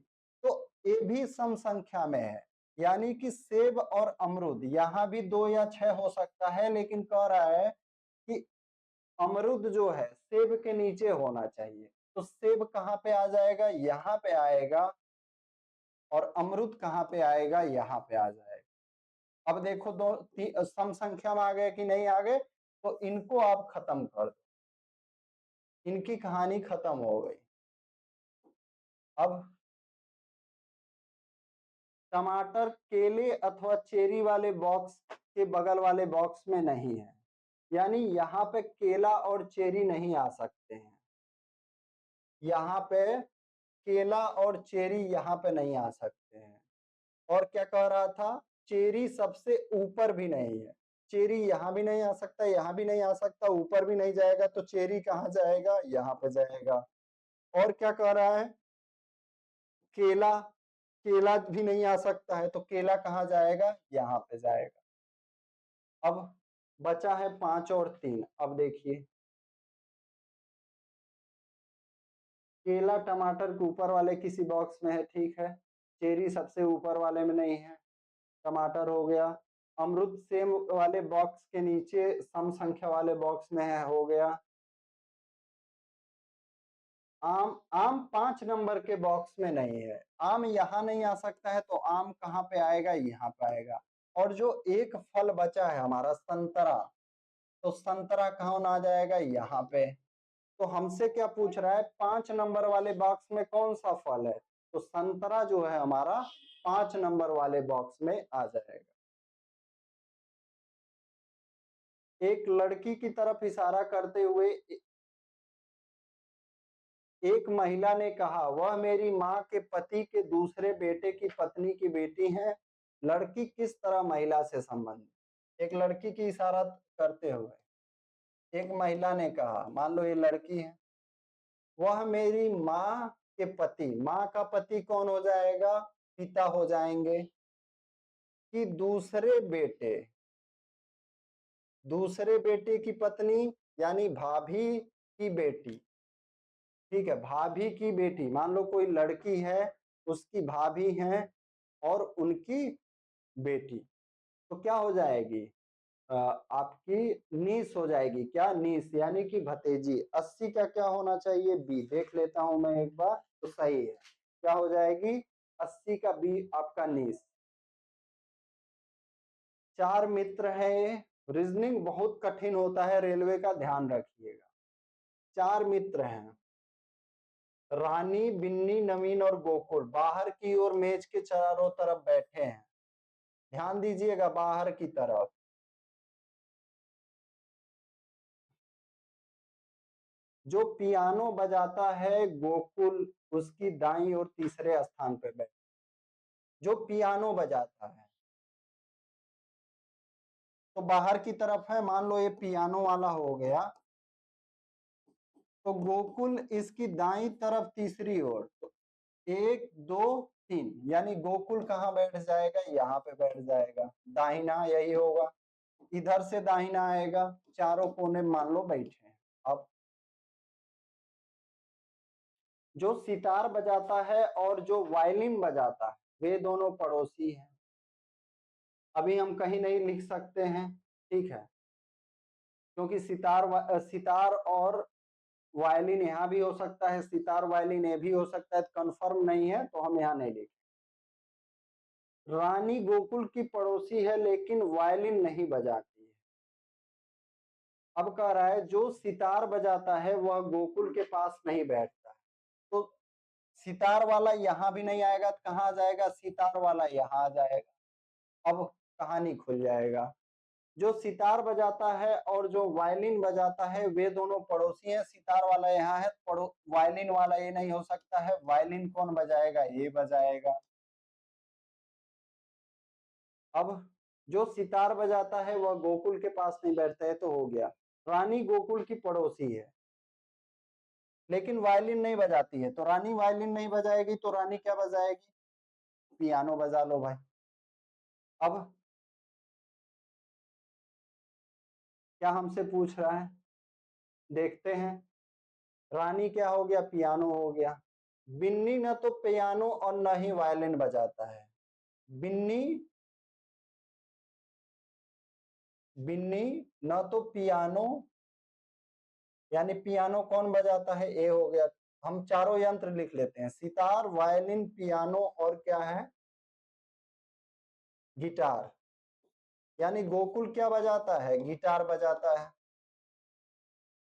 S1: तो ये भी सम संख्या में है, यानी कि सेब और अमरूद यहाँ भी 2 या 6 हो सकता है, लेकिन कह रहा है कि अमरूद जो है सेब के नीचे होना चाहिए, तो सेब कहाँ पे आ जाएगा, यहाँ पे आएगा, और अमरूद कहाँ पे आएगा, यहाँ पे आ जाएगा। अब देखो दो सम संख्या में आ गए कि नहीं आ गए, तो इनको आप खत्म कर दो, इनकी कहानी खत्म हो गई। अब टमाटर केले अथवा चेरी वाले बॉक्स के बगल वाले बॉक्स में नहीं है, यानी यहाँ पे केला और चेरी नहीं आ सकते हैं, यहाँ पे केला और चेरी यहाँ पे नहीं आ सकते हैं। और क्या कह रहा था, चेरी सबसे ऊपर भी नहीं है, चेरी यहाँ भी नहीं आ सकता, यहाँ भी नहीं आ सकता, ऊपर भी नहीं जाएगा, तो चेरी कहाँ जाएगा, यहाँ पे जाएगा। और क्या कह रहा है, केला, केला भी नहीं आ सकता है, तो केला कहाँ जाएगा, यहाँ पे जाएगा। अब बचा है 5 और 3। अब देखिए केला टमाटर के ऊपर वाले किसी बॉक्स में है, ठीक है, चेरी सबसे ऊपर वाले में नहीं है, टमाटर हो गया। अमरूद सेम वाले बॉक्स के नीचे सम संख्या वाले बॉक्स में है, हो गया। आम, आम 5 नंबर के बॉक्स में नहीं है, आम यहाँ नहीं आ सकता है, तो आम कहाँ पे आएगा, यहाँ पे आएगा। और जो एक फल बचा है हमारा संतरा, तो संतरा कहाँ आ जाएगा, यहाँ पे। तो हमसे क्या पूछ रहा है, 5 नंबर वाले बॉक्स में कौन सा फल है, तो संतरा जो है हमारा 5 नंबर वाले बॉक्स में आ जाएगा। एक लड़की की तरफ इशारा करते हुए एक महिला ने कहा, वह मेरी माँ के पति के दूसरे बेटे की पत्नी की बेटी है। लड़की किस तरह महिला से संबंधित, एक लड़की की इशारा करते हुए एक महिला ने कहा, मान लो ये लड़की है, वह मेरी माँ के पति, माँ का पति कौन हो जाएगा, पिता हो जाएंगे, कि दूसरे बेटे की पत्नी, यानी भाभी की बेटी, ठीक है, भाभी की बेटी, मान लो कोई लड़की है, उसकी भाभी है और उनकी बेटी, तो क्या हो जाएगी, आपकी नीस हो जाएगी, क्या, नीस, यानी कि भतीजी। 80 का क्या होना चाहिए, बी, देख लेता हूं मैं एक बार, तो सही है, क्या हो जाएगी, 80 का बी आपका नीस। 4 मित्र है, रीजनिंग बहुत कठिन होता है, रेलवे का ध्यान रखिएगा। 4 मित्र हैं, रानी, बिन्नी, नवीन और गोकुल बाहर की ओर मेज के चारों तरफ बैठे हैं, ध्यान दीजिएगा बाहर की तरफ। जो पियानो बजाता है गोकुल उसकी दाईं और तीसरे स्थान पर बैठे, जो पियानो बजाता है, तो बाहर की तरफ है, मान लो ये पियानो वाला हो गया, तो गोकुल इसकी दाईं तरफ तीसरी ओर, तो 1 2 3, यानी गोकुल कहाँ बैठ जाएगा, यहाँ पे बैठ जाएगा, दाहिना यही होगा, इधर से दाहिना आएगा, चारों कोने मान लो बैठे हैं। अब जो सितार बजाता है और जो वायलिन बजाता है, वे दोनों पड़ोसी हैं। अभी हम कहीं नहीं लिख सकते हैं, ठीक है, क्योंकि सितार और वायलिन यहाँ भी हो सकता है, सितार वायलिन ये भी हो सकता है, कंफर्म नहीं है, तो हम यहाँ नहीं लिखें। रानी गोकुल की पड़ोसी है लेकिन वायलिन नहीं बजाती है। अब कह रहा है जो सितार बजाता है वह गोकुल के पास नहीं बैठता है। तो सितार वाला यहाँ भी नहीं आएगा तो कहाँ आ जाएगा, सितार वाला यहाँ आ जाएगा। अब कहानी खुल जाएगा। जो सितार बजाता है और जो वायलिन बजाता है वे दोनों पड़ोसी हैं। सितार वाला यहाँ है, वायलिन वाला ये नहीं हो सकता है। वायलिन कौन बजाएगा, ये बजाएगा। अब जो सितार बजाता है वह गोकुल के पास नहीं बैठता है, तो हो गया। रानी गोकुल की पड़ोसी है लेकिन वायलिन नहीं बजाती है, तो रानी वायलिन नहीं बजाएगी तो रानी क्या बजाएगी, पियानो बजा लो भाई। अब क्या हमसे पूछ रहा है, देखते हैं। रानी क्या हो गया, पियानो हो गया। बिन्नी न तो पियानो और न ही वायलिन बजाता है। बिन्नी बिन्नी न तो पियानो, यानी पियानो कौन बजाता है, ए हो गया। हम चारों यंत्र लिख लेते हैं, सितार, वायलिन, पियानो और क्या है, गिटार। यानी गोकुल क्या बजाता है, गिटार बजाता है।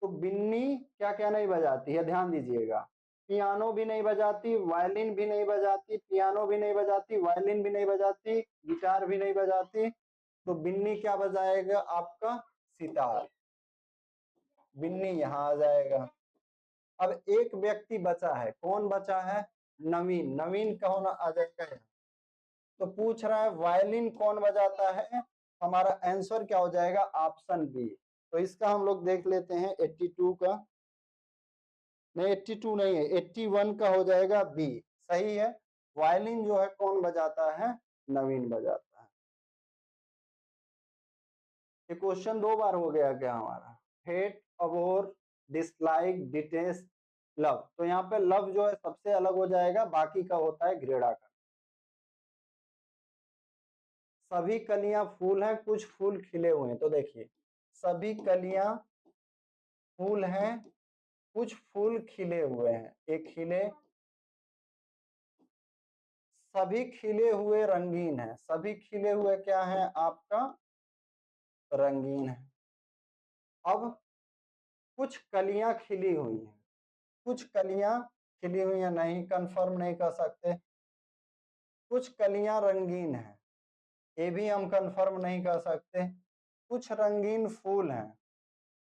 S1: तो बिन्नी क्या क्या नहीं बजाती है, ध्यान दीजिएगा। पियानो भी नहीं बजाती, वायलिन भी नहीं बजाती, पियानो भी नहीं बजाती, वायलिन भी नहीं बजाती, गिटार भी नहीं बजाती। तो बिन्नी क्या बजाएगा, आपका सितार। बिन्नी यहाँ आ जाएगा। अब एक व्यक्ति बचा है, कौन बचा है, नवीन। नवीन कौन आ जाएगा यहाँ। तो पूछ रहा है वायलिन कौन बजाता है, हमारा आंसर क्या हो जाएगा, ऑप्शन बी। तो इसका हम लोग देख लेते हैं 82 का, नहीं 82 नहीं है, 81 का हो जाएगा बी। सही है, वायलिन जो है कौन बजाता है, नवीन बजाता है। ये क्वेश्चन 2 बार हो गया क्या हमारा। Hate, abhor, dislike, detest, love. तो यहाँ पे लव जो है सबसे अलग हो जाएगा, बाकी का होता है घृणा का। सभी कलियां फूल हैं, कुछ फूल खिले हुए हैं। तो देखिए, सभी कलियां फूल हैं, कुछ फूल खिले हुए हैं। एक खिले, सभी खिले हुए रंगीन है। सभी खिले हुए क्या है आपका, रंगीन है। अब कुछ कलियां खिली हुई हैं, कुछ कलियां खिली हुई हैं, नहीं कंफर्म नहीं कर सकते। कुछ कलियां रंगीन हैं, ये भी हम कंफर्म नहीं कर सकते। कुछ रंगीन फूल हैं,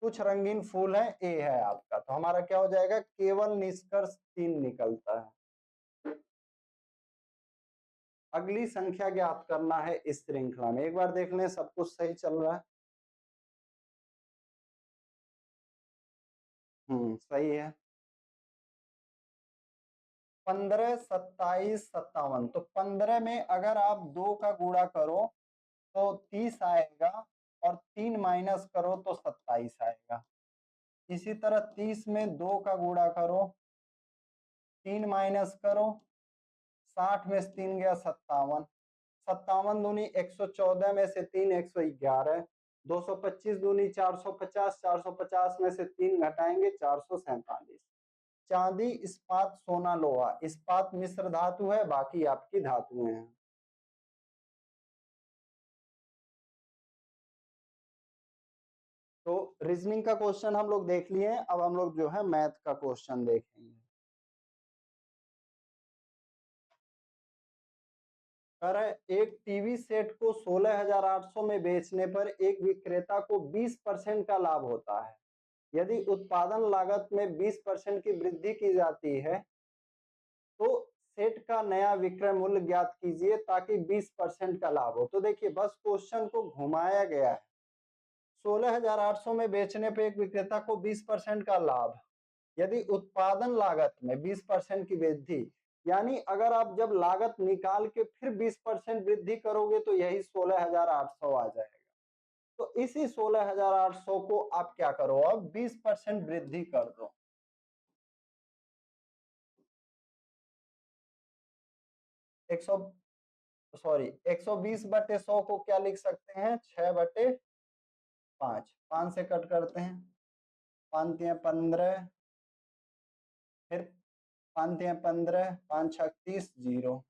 S1: कुछ रंगीन फूल हैं, ए है आपका। तो हमारा क्या हो जाएगा, केवल निष्कर्ष 3 निकलता है। अगली संख्या ज्ञात करना है इस श्रृंखला में। एक बार देख लें सब कुछ सही चल रहा है। सही है। 15, 27, 57। तो 15 में अगर आप 2 का गुणा करो तो 30 आएगा, और 3 माइनस करो तो 27 आएगा। इसी तरह 30 में 2 का गुणा करो, 3 माइनस करो, 60 में से 3 गया 57। 57 दूनी 114 में से 3 111। 225 दूनी 450, 450 में से 3 घटाएंगे 447। चांदी, इस्पात, सोना, लोहा। इस्पात मिश्र धातु है, बाकी आपकी धातुएं हैं। तो रीजनिंग का क्वेश्चन हम लोग देख लिए। अब हम लोग जो है मैथ का क्वेश्चन देखेंगे। कह रहे एक टीवी सेट को 16,800 में बेचने पर एक विक्रेता को 20% का लाभ होता है। यदि उत्पादन लागत में 20% की वृद्धि की जाती है तो सेट का नया विक्रय मूल्य ज्ञात कीजिए ताकि 20% का लाभ हो। तो देखिए बस क्वेश्चन को घुमाया गया है। 16,800 में बेचने पे एक विक्रेता को 20% का लाभ, यदि उत्पादन लागत में 20% की वृद्धि, यानी अगर आप जब लागत निकाल के फिर 20% वृद्धि करोगे तो यही 16,800 आ जाएगा। तो इसी 16,800 को आप क्या करो, अब 20% वृद्धि कर दो। 100 सॉरी 120/100 को क्या लिख सकते हैं, 6/5। 5 से कट करते हैं, 5 तिया 15, फिर 5 तिया 15, 5 छक 30, 0।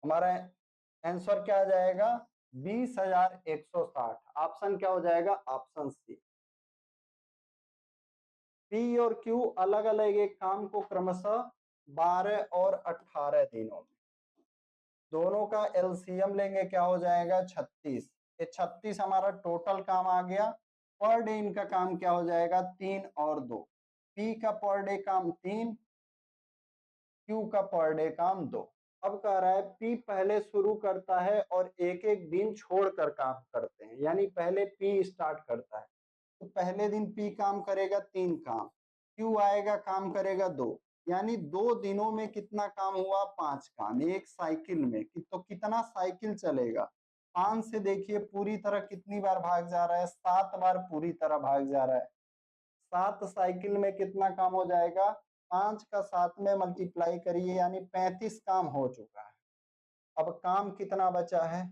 S1: हमारा आंसर क्या आ जाएगा 20,160। ऑप्शन क्या हो जाएगा ऑप्शन सी। पी और क्यू अलग अलग एक काम को क्रमशः 12 और 18 दिनों में, दोनों का एलसीएम लेंगे क्या हो जाएगा 36। ये 36 हमारा टोटल काम आ गया। पर डे इनका काम क्या हो जाएगा 3 और 2। पी का पर डे काम 3, क्यू का पर डे काम 2। अब कह रहा है पी पहले शुरू करता है और एक एक दिन छोड़कर काम करते हैं, यानी पहले पी स्टार्ट करता है तो पहले दिन पी काम करेगा 3 काम, क्यू आएगा काम करेगा 2, यानी 2 दिनों में कितना काम हुआ 5 काम एक साइकिल में। तो कितना साइकिल चलेगा 5 से देखिए पूरी तरह कितनी बार भाग जा रहा है 7 बार पूरी तरह भाग जा रहा है। 7 साइकिल में कितना काम हो जाएगा 5 का 7 में मल्टीप्लाई करिए यानी 35 काम हो चुका है। अब काम कितना बचा है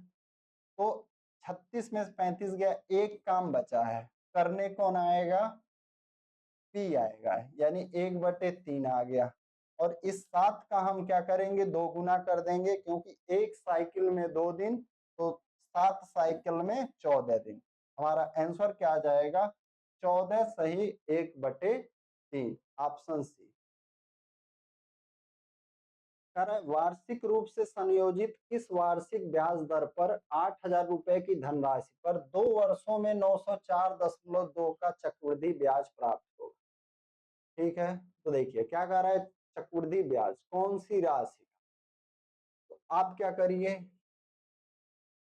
S1: तो 36 में 35 गया, एक काम बचा है, करने कौन आएगा पी आएगा, यानी 1/3 आ गया। और इस 7 का हम क्या करेंगे 2 गुना कर देंगे क्योंकि एक साइकिल में 2 दिन तो 7 साइकिल में 14 दिन। हमारा आंसर क्या आ जाएगा 14 सही 1/3 ऑप्शन सी। वार्षिक रूप से संयोजित किस वार्षिक ब्याज दर पर 8,000 रुपए की धनराशि पर 2 वर्षों में 904.2 का चक्रवृद्धि ब्याज प्राप्त होगा। ठीक है, तो देखिए क्या कह रहा है चक्रवृद्धि ब्याज कौन सी राशि, तो आप क्या करिए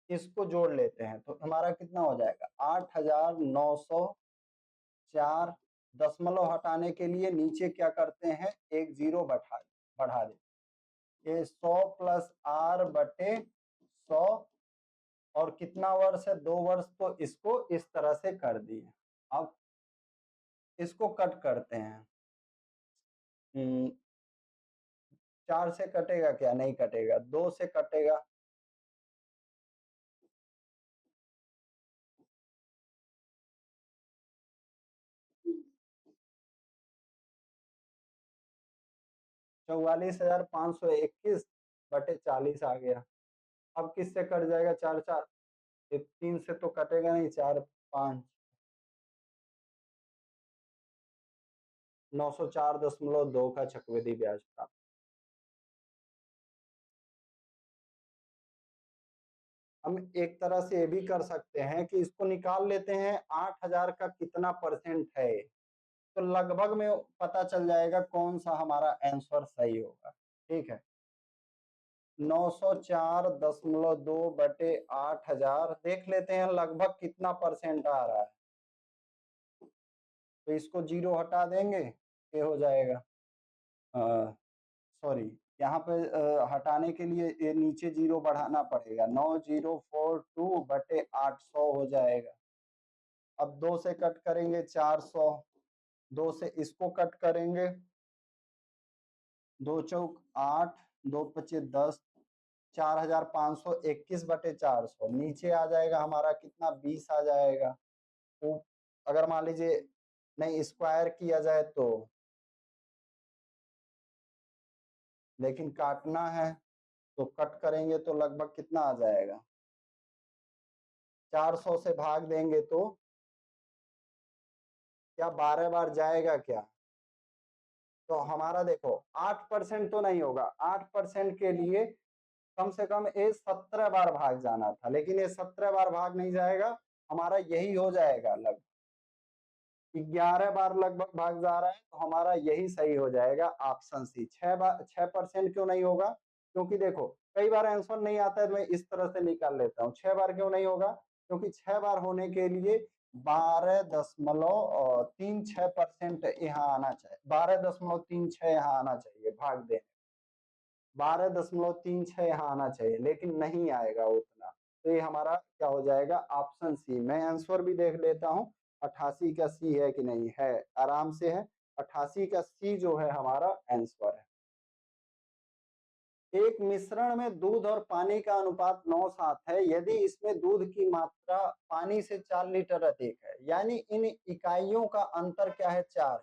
S1: इसको जोड़ लेते हैं तो हमारा कितना हो जाएगा 8,904। दशमलव हटाने के लिए नीचे क्या करते हैं एक जीरो बढ़ा देते, ये 100 प्लस आर बटे 100 और कितना वर्ष है 2 वर्ष, तो इसको इस तरह से कर दिए। अब इसको कट करते हैं 4 से कटेगा क्या नहीं कटेगा 2 से कटेगा, चौवालीस 4,521/40 आ गया। अब किससे कट जाएगा 4 4, 3 से तो कटेगा नहीं 4 5, 904.2 का चक्रवृद्धि ब्याज प्राप्त। हम एक तरह से ये भी कर सकते हैं कि इसको निकाल लेते हैं 8,000 का कितना परसेंट है, तो लगभग में पता चल जाएगा कौन सा हमारा आंसर सही होगा। ठीक है 904.2/8,000 देख लेते हैं लगभग कितना परसेंट आ रहा है, तो इसको जीरो हटा देंगे ये हो जाएगा सॉरी यहाँ पे हटाने के लिए ये नीचे जीरो बढ़ाना पड़ेगा 9042/800 हो जाएगा। अब 2 से कट करेंगे 400, 2 से इसको कट करेंगे 2 चौक 8, 2 पचे 10, 4,521/400 नीचे आ जाएगा हमारा कितना 20 आ जाएगा। तो अगर मान लीजिए नहीं स्क्वायर किया जाए तो, लेकिन काटना है तो कट करेंगे तो लगभग कितना आ जाएगा 400 से भाग देंगे तो क्या 12 बार जाएगा क्या, तो हमारा देखो 8% तो नहीं होगा, 8% के लिए कम से कम ये 17 बार भाग जाना था, लेकिन ये 17 बार भाग नहीं जाएगा, हमारा यही हो जाएगा लगभग 11 बार लगभग भाग जा रहा है, तो हमारा यही सही हो जाएगा ऑप्शन सी। 6% क्यों नहीं होगा क्योंकि देखो कई बार आंसर नहीं आता है तो मैं इस तरह से निकाल लेता हूँ 6 बार क्यों नहीं होगा क्योंकि 6 बार होने के लिए 12.36% यहाँ आना चाहिए, 12.36 यहाँ आना चाहिए भाग देने, 12.36 यहाँ आना चाहिए लेकिन नहीं आएगा उतना, तो ये हमारा क्या हो जाएगा ऑप्शन सी। मैं आंसर भी देख लेता हूँ 88 का सी है कि नहीं है, आराम से है 88 का सी जो है हमारा आंसर है। एक मिश्रण में दूध और पानी का अनुपात 9:7 है, यदि इसमें दूध की मात्रा पानी से 4 लीटर अधिक है, यानी इन इकाइयों का अंतर क्या है 4 है,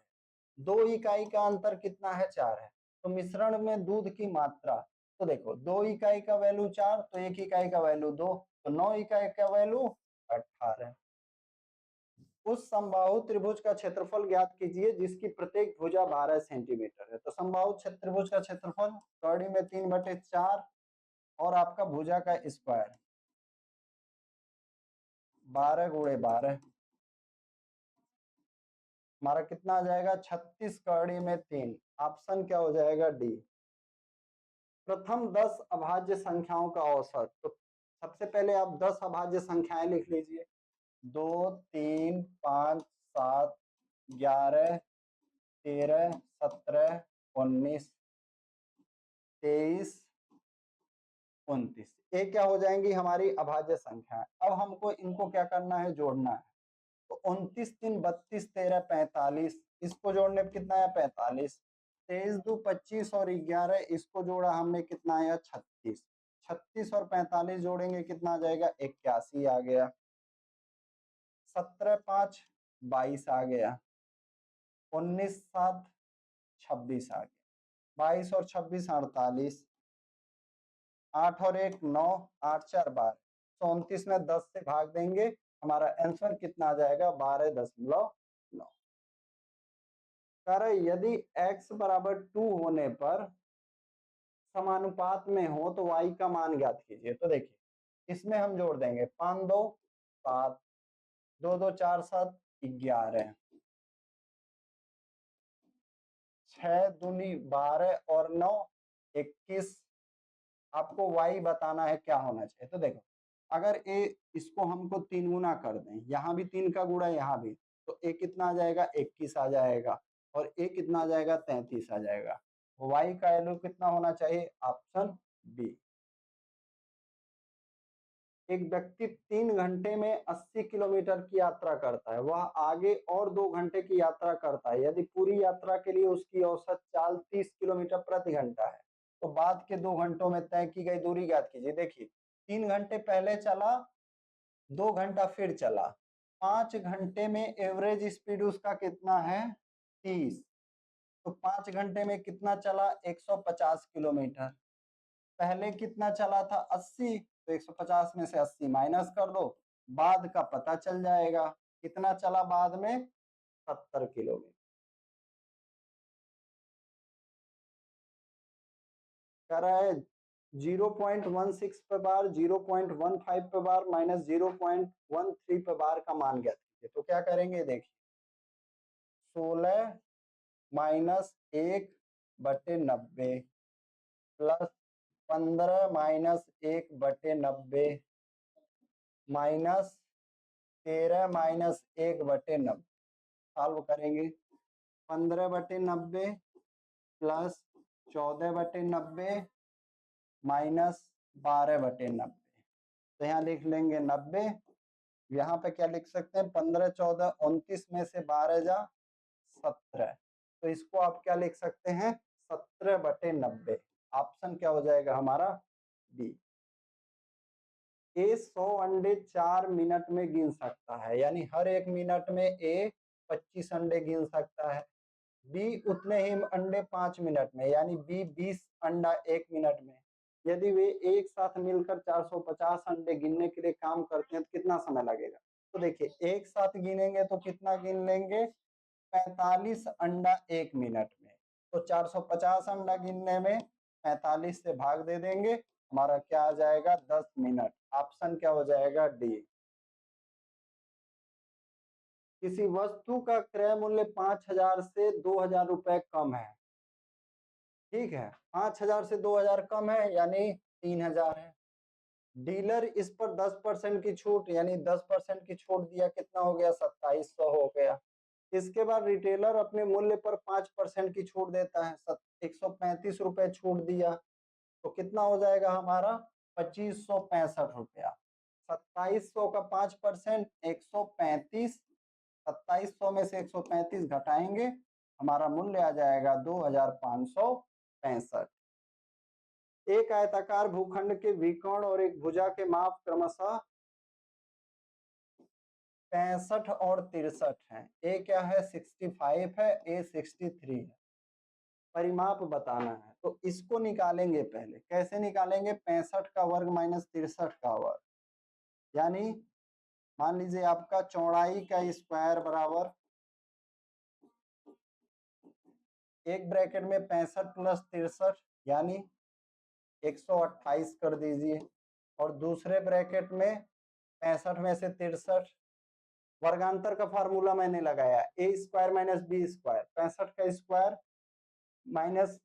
S1: 2 इकाई का अंतर कितना है 4 है, तो मिश्रण में दूध की मात्रा तो देखो 2 इकाई का वैल्यू 4, तो 1 इकाई का वैल्यू 2, तो 9 इकाई का वैल्यू 18। उस समबाहु त्रिभुज का क्षेत्रफल ज्ञात कीजिए जिसकी प्रत्येक भुजा 12 सेंटीमीटर है। तो समबाहु त्रिभुज का क्षेत्रफल कड़ी में 3/4 और आपका भुजा का स्क्वायर 12 गुणे 12, हमारा कितना आ जाएगा 36 कड़ी में 3। ऑप्शन क्या हो जाएगा डी। प्रथम 10 अभाज्य संख्याओं का औसत। तो सबसे पहले आप 10 अभाज्य संख्याएं लिख लीजिए। 2, 3, 5, 7, 11, 13, 17, 19, 23, 29। ये क्या हो जाएंगी हमारी अभाज्य संख्या। अब हमको इनको क्या करना है, जोड़ना है। तो 29 3 32 13 45, इसको जोड़ने पे कितना है 45। 23 2 25 और 11 इसको जोड़ा हमने, कितना आया 36। 36 और 45 जोड़ेंगे कितना आ जाएगा 81 आ गया। 17 5 22 आ गया। 19 7 26 आ गया। 22 और 26 48। 8 और 1 9, 8 4 12। तो 29 में 10 से भाग देंगे, हमारा आंसर कितना आ जाएगा 12.9। कह रहे यदि x बराबर 2 होने पर समानुपात में हो तो y का मान ज्ञात कीजिए। तो देखिए इसमें हम जोड़ देंगे 5 2 7, 2 2 4 7 11, 6 दूनी 12 और 9 21। आपको y बताना है क्या होना चाहिए। तो देखो अगर इसको हमको 3 गुना कर दें, यहाँ भी 3 का गुणा यहाँ भी, तो a कितना आ जाएगा 21 आ जाएगा और a कितना आ जाएगा 33 आ जाएगा। y का वैल्यू कितना होना चाहिए, ऑप्शन बी। एक व्यक्ति 3 घंटे में 80 किलोमीटर की यात्रा करता है, वह आगे और 2 घंटे की यात्रा करता है। यदि पूरी यात्रा के लिए उसकी औसत चाल 30 किलोमीटर प्रति घंटा है तो बाद के 2 घंटों में तय की गई दूरी ज्ञात कीजिए। देखिए 3 घंटे पहले चला, 2 घंटा फिर चला, 5 घंटे में एवरेज स्पीड उसका कितना है 30। तो 5 घंटे में कितना चला 150 किलोमीटर। पहले कितना चला था 80, तो 150 में से 80 माइनस कर दो, बाद का पता चल जाएगा कितना चला बाद में 70 किलोमीटर। कह रहा है 0.16 पे बार, 0.15 पे बार माइनस 0.13 पे बार का मान ज्ञात कीजिए। तो क्या करेंगे देखिए 16 minus 1/90 plus 15 minus 1/90 minus 13 minus 1/90। Solve करेंगे 15/90 प्लस 14/90 माइनस 12/90। तो यहाँ लिख लेंगे 90। यहाँ पे क्या लिख सकते हैं 15 14 29 में से 12 जा 17। तो इसको आप क्या लिख सकते हैं 17/90। ऑप्शन क्या हो जाएगा हमारा बी। ए 100 अंडे 4 मिनट में गिन सकता है, यानी हर 1 मिनट में ए 25 अंडे गिन सकता है। बी उतने ही अंडे 5 मिनट में, यानी बी 20 अंडा 1 मिनट में। यदि वे एक साथ मिलकर 450 अंडे गिनने के लिए काम करते हैं तो कितना समय लगेगा। तो देखिए एक साथ गिनेंगे तो कितना गिन लेंगे 45 अंडा 1 मिनट में। तो 450 अंडा गिनने में 45 से भाग दे देंगे, हमारा क्या आ जाएगा 10 मिनट। ऑप्शन क्या हो जाएगा डी। किसी वस्तु का क्रय मूल्य 5000 से 2000 रुपए कम है, ठीक है 5000 से 2000 कम है यानी 3000 है। डीलर इस पर 10% की छूट यानी 10% की छूट दिया, कितना हो गया 2700 हो गया। इसके बाद रिटेलर अपने मूल्य पर 5% की छूट देता है, 135 रुपए छूट दिया, तो कितना हो जाएगा हमारा 2565 रुपया। 2700 का 5% 135, 2700 में से 135 घटाएंगे, हमारा मूल्य आ जाएगा 2565। एक आयताकार भूखंड के विकर्ण और एक भुजा के माप क्रमशः 65 और 63 है। ए क्या है 65 है, ए 63 है। परिमाप बताना है, तो इसको निकालेंगे पहले। कैसे निकालेंगे? 65 का वर्ग माइनस 63 का वर्ग, यानी मान लीजिए आपका चौड़ाई का स्क्वायर बराबर एक ब्रैकेट में 65 प्लस 63 यानी 128 कर दीजिए, और दूसरे ब्रैकेट में 65 में से 63, वर्गांतर का फार्मूला मैंने लगाया ए स्क्वायर माइनस बी स्क्वायर, 65 का स्क्वायर माइनस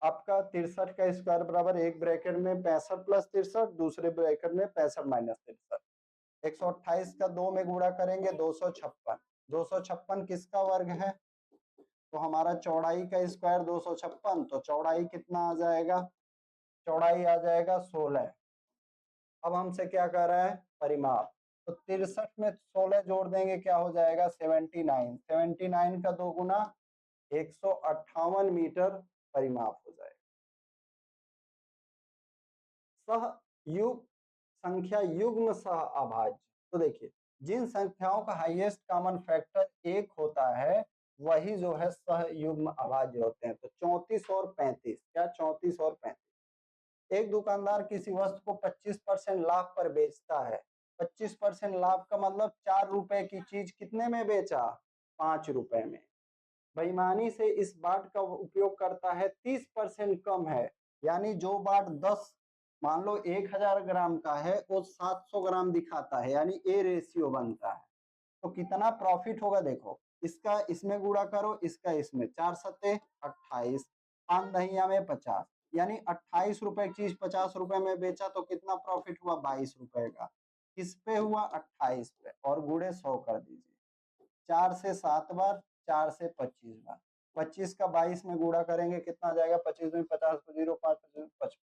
S1: आपका 63 का स्क्वायर बराबर एक ब्रैकेट में 65 प्लस 63, दूसरे ब्रैकेट में 65 माइनस 63। 128 का 2 में गुणा करेंगे 256, 256 किसका वर्ग है? तो हमारा चौड़ाई का स्क्वायर 256, तो चौड़ाई कितना आ जाएगा? चौड़ाई आ जाएगा 16। अब हमसे क्या कह रहा है? परिमाप। तो 63 में 16 जोड़ देंगे, क्या हो जाएगा? 79। 79 का 2 गुना 158 मीटर परिमाप हो जाएगा। सहयुग संख्या युग्म सह अभाज्य। तो देखिए, जिन संख्याओं का हाईएस्ट कॉमन फैक्टर 1 होता है वही जो है सहयुग्म अभाज्य होते हैं। तो 34 और 35, क्या 34 और 35। एक दुकानदार किसी वस्तु को 25% लाभ पर बेचता है। 25% लाभ का मतलब 4 रुपए की चीज कितने में बेचा? 5 रुपए में। बेईमानी से इस बाट का उपयोग करता है 30% कम है, यानी जो बाट 10 मान लो 1000 ग्राम का है वो 700 ग्राम दिखाता है, यानी ए रेशियो बनता है। तो कितना प्रॉफिट होगा? देखो, इसका इसमें गुणा करो, इसका इसमें, 4 सत्ते 28, 5 दहिया में 50, यानी 28 रुपए की चीज 50 रुपए में बेचा तो कितना प्रॉफिट हुआ? 22 रुपए का। किस पे हुआ? 28 पे, और गुणे 100 कर दीजिए। 4 से 7 बार, 4 से 25 बार, 25 का 22 में गुणा करेंगे कितना आ जाएगा? 25 में 50 को 0, 5 55,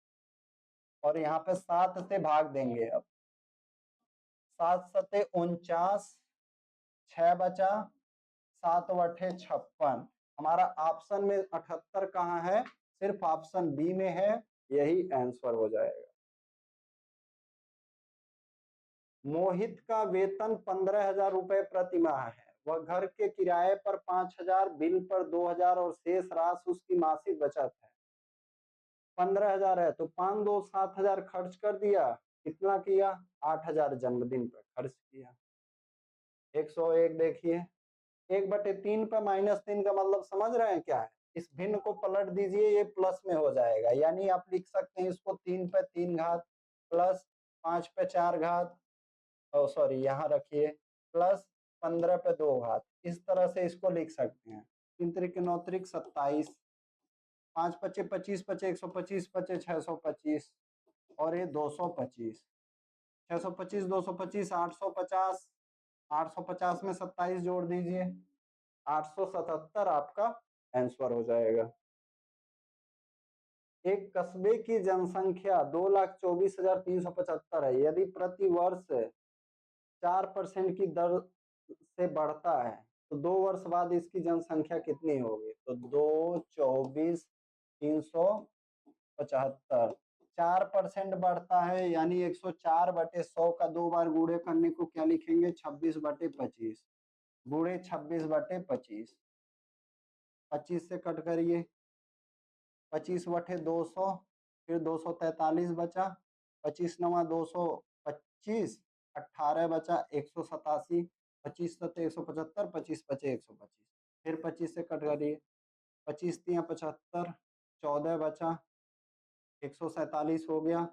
S1: और यहाँ पे 7 से भाग देंगे। अब 7 सत्ते 49, 6 बचा, 7 बटे 56। हमारा ऑप्शन में 78 कहाँ है? सिर्फ ऑप्शन बी में है, यही आंसर हो जाएगा। मोहित का वेतन 15,000 रुपए प्रति माह है। वह घर के किराए पर 5,000, बिल पर 2,000 और शेष राशि उसकी मासिक बचत है। 15,000 है तो 5 2 7,000 खर्च कर दिया। कितना किया? 8,000 जन्मदिन पर खर्च किया। 101 देखिए, 1/3 पर -3 का मतलब समझ रहे हैं क्या है? इस भिन्न को पलट दीजिए, ये प्लस में हो जाएगा, यानी आप लिख सकते हैं इसको 3 पे 3 घात प्लस 5 पे 4 घात, सॉरी यहाँ रखिए, प्लस 15 पे 2 घात। इस तरह से इसको लिख सकते हैं। 3 त्रिक 9 त्रिक 27, 5 पचे 25 पचे 125 पचे 625, और ये 225, 625 225 850, 850 में 27 जोड़ दीजिए, 877 आपका आंसर हो जाएगा। एक कस्बे की जनसंख्या 2,24,375 है। यदि प्रति वर्ष 4% की दर से बढ़ता है तो 2 वर्ष बाद इसकी जनसंख्या कितनी होगी? तो 2,24,375, 4% बढ़ता है, यानी 104/100 का 2 बार गुणे करने को क्या लिखेंगे? 26/25, गुणे 26/25, 25 से कट करिए, 25/200, फिर 243 बचा, 25 नवा 225, 18 बचा 187, 25 सत्ते 175, 25 बचे 125, फिर 25 से कट करिए, 25 तिया 75, 14 बचा, 147 हो गया,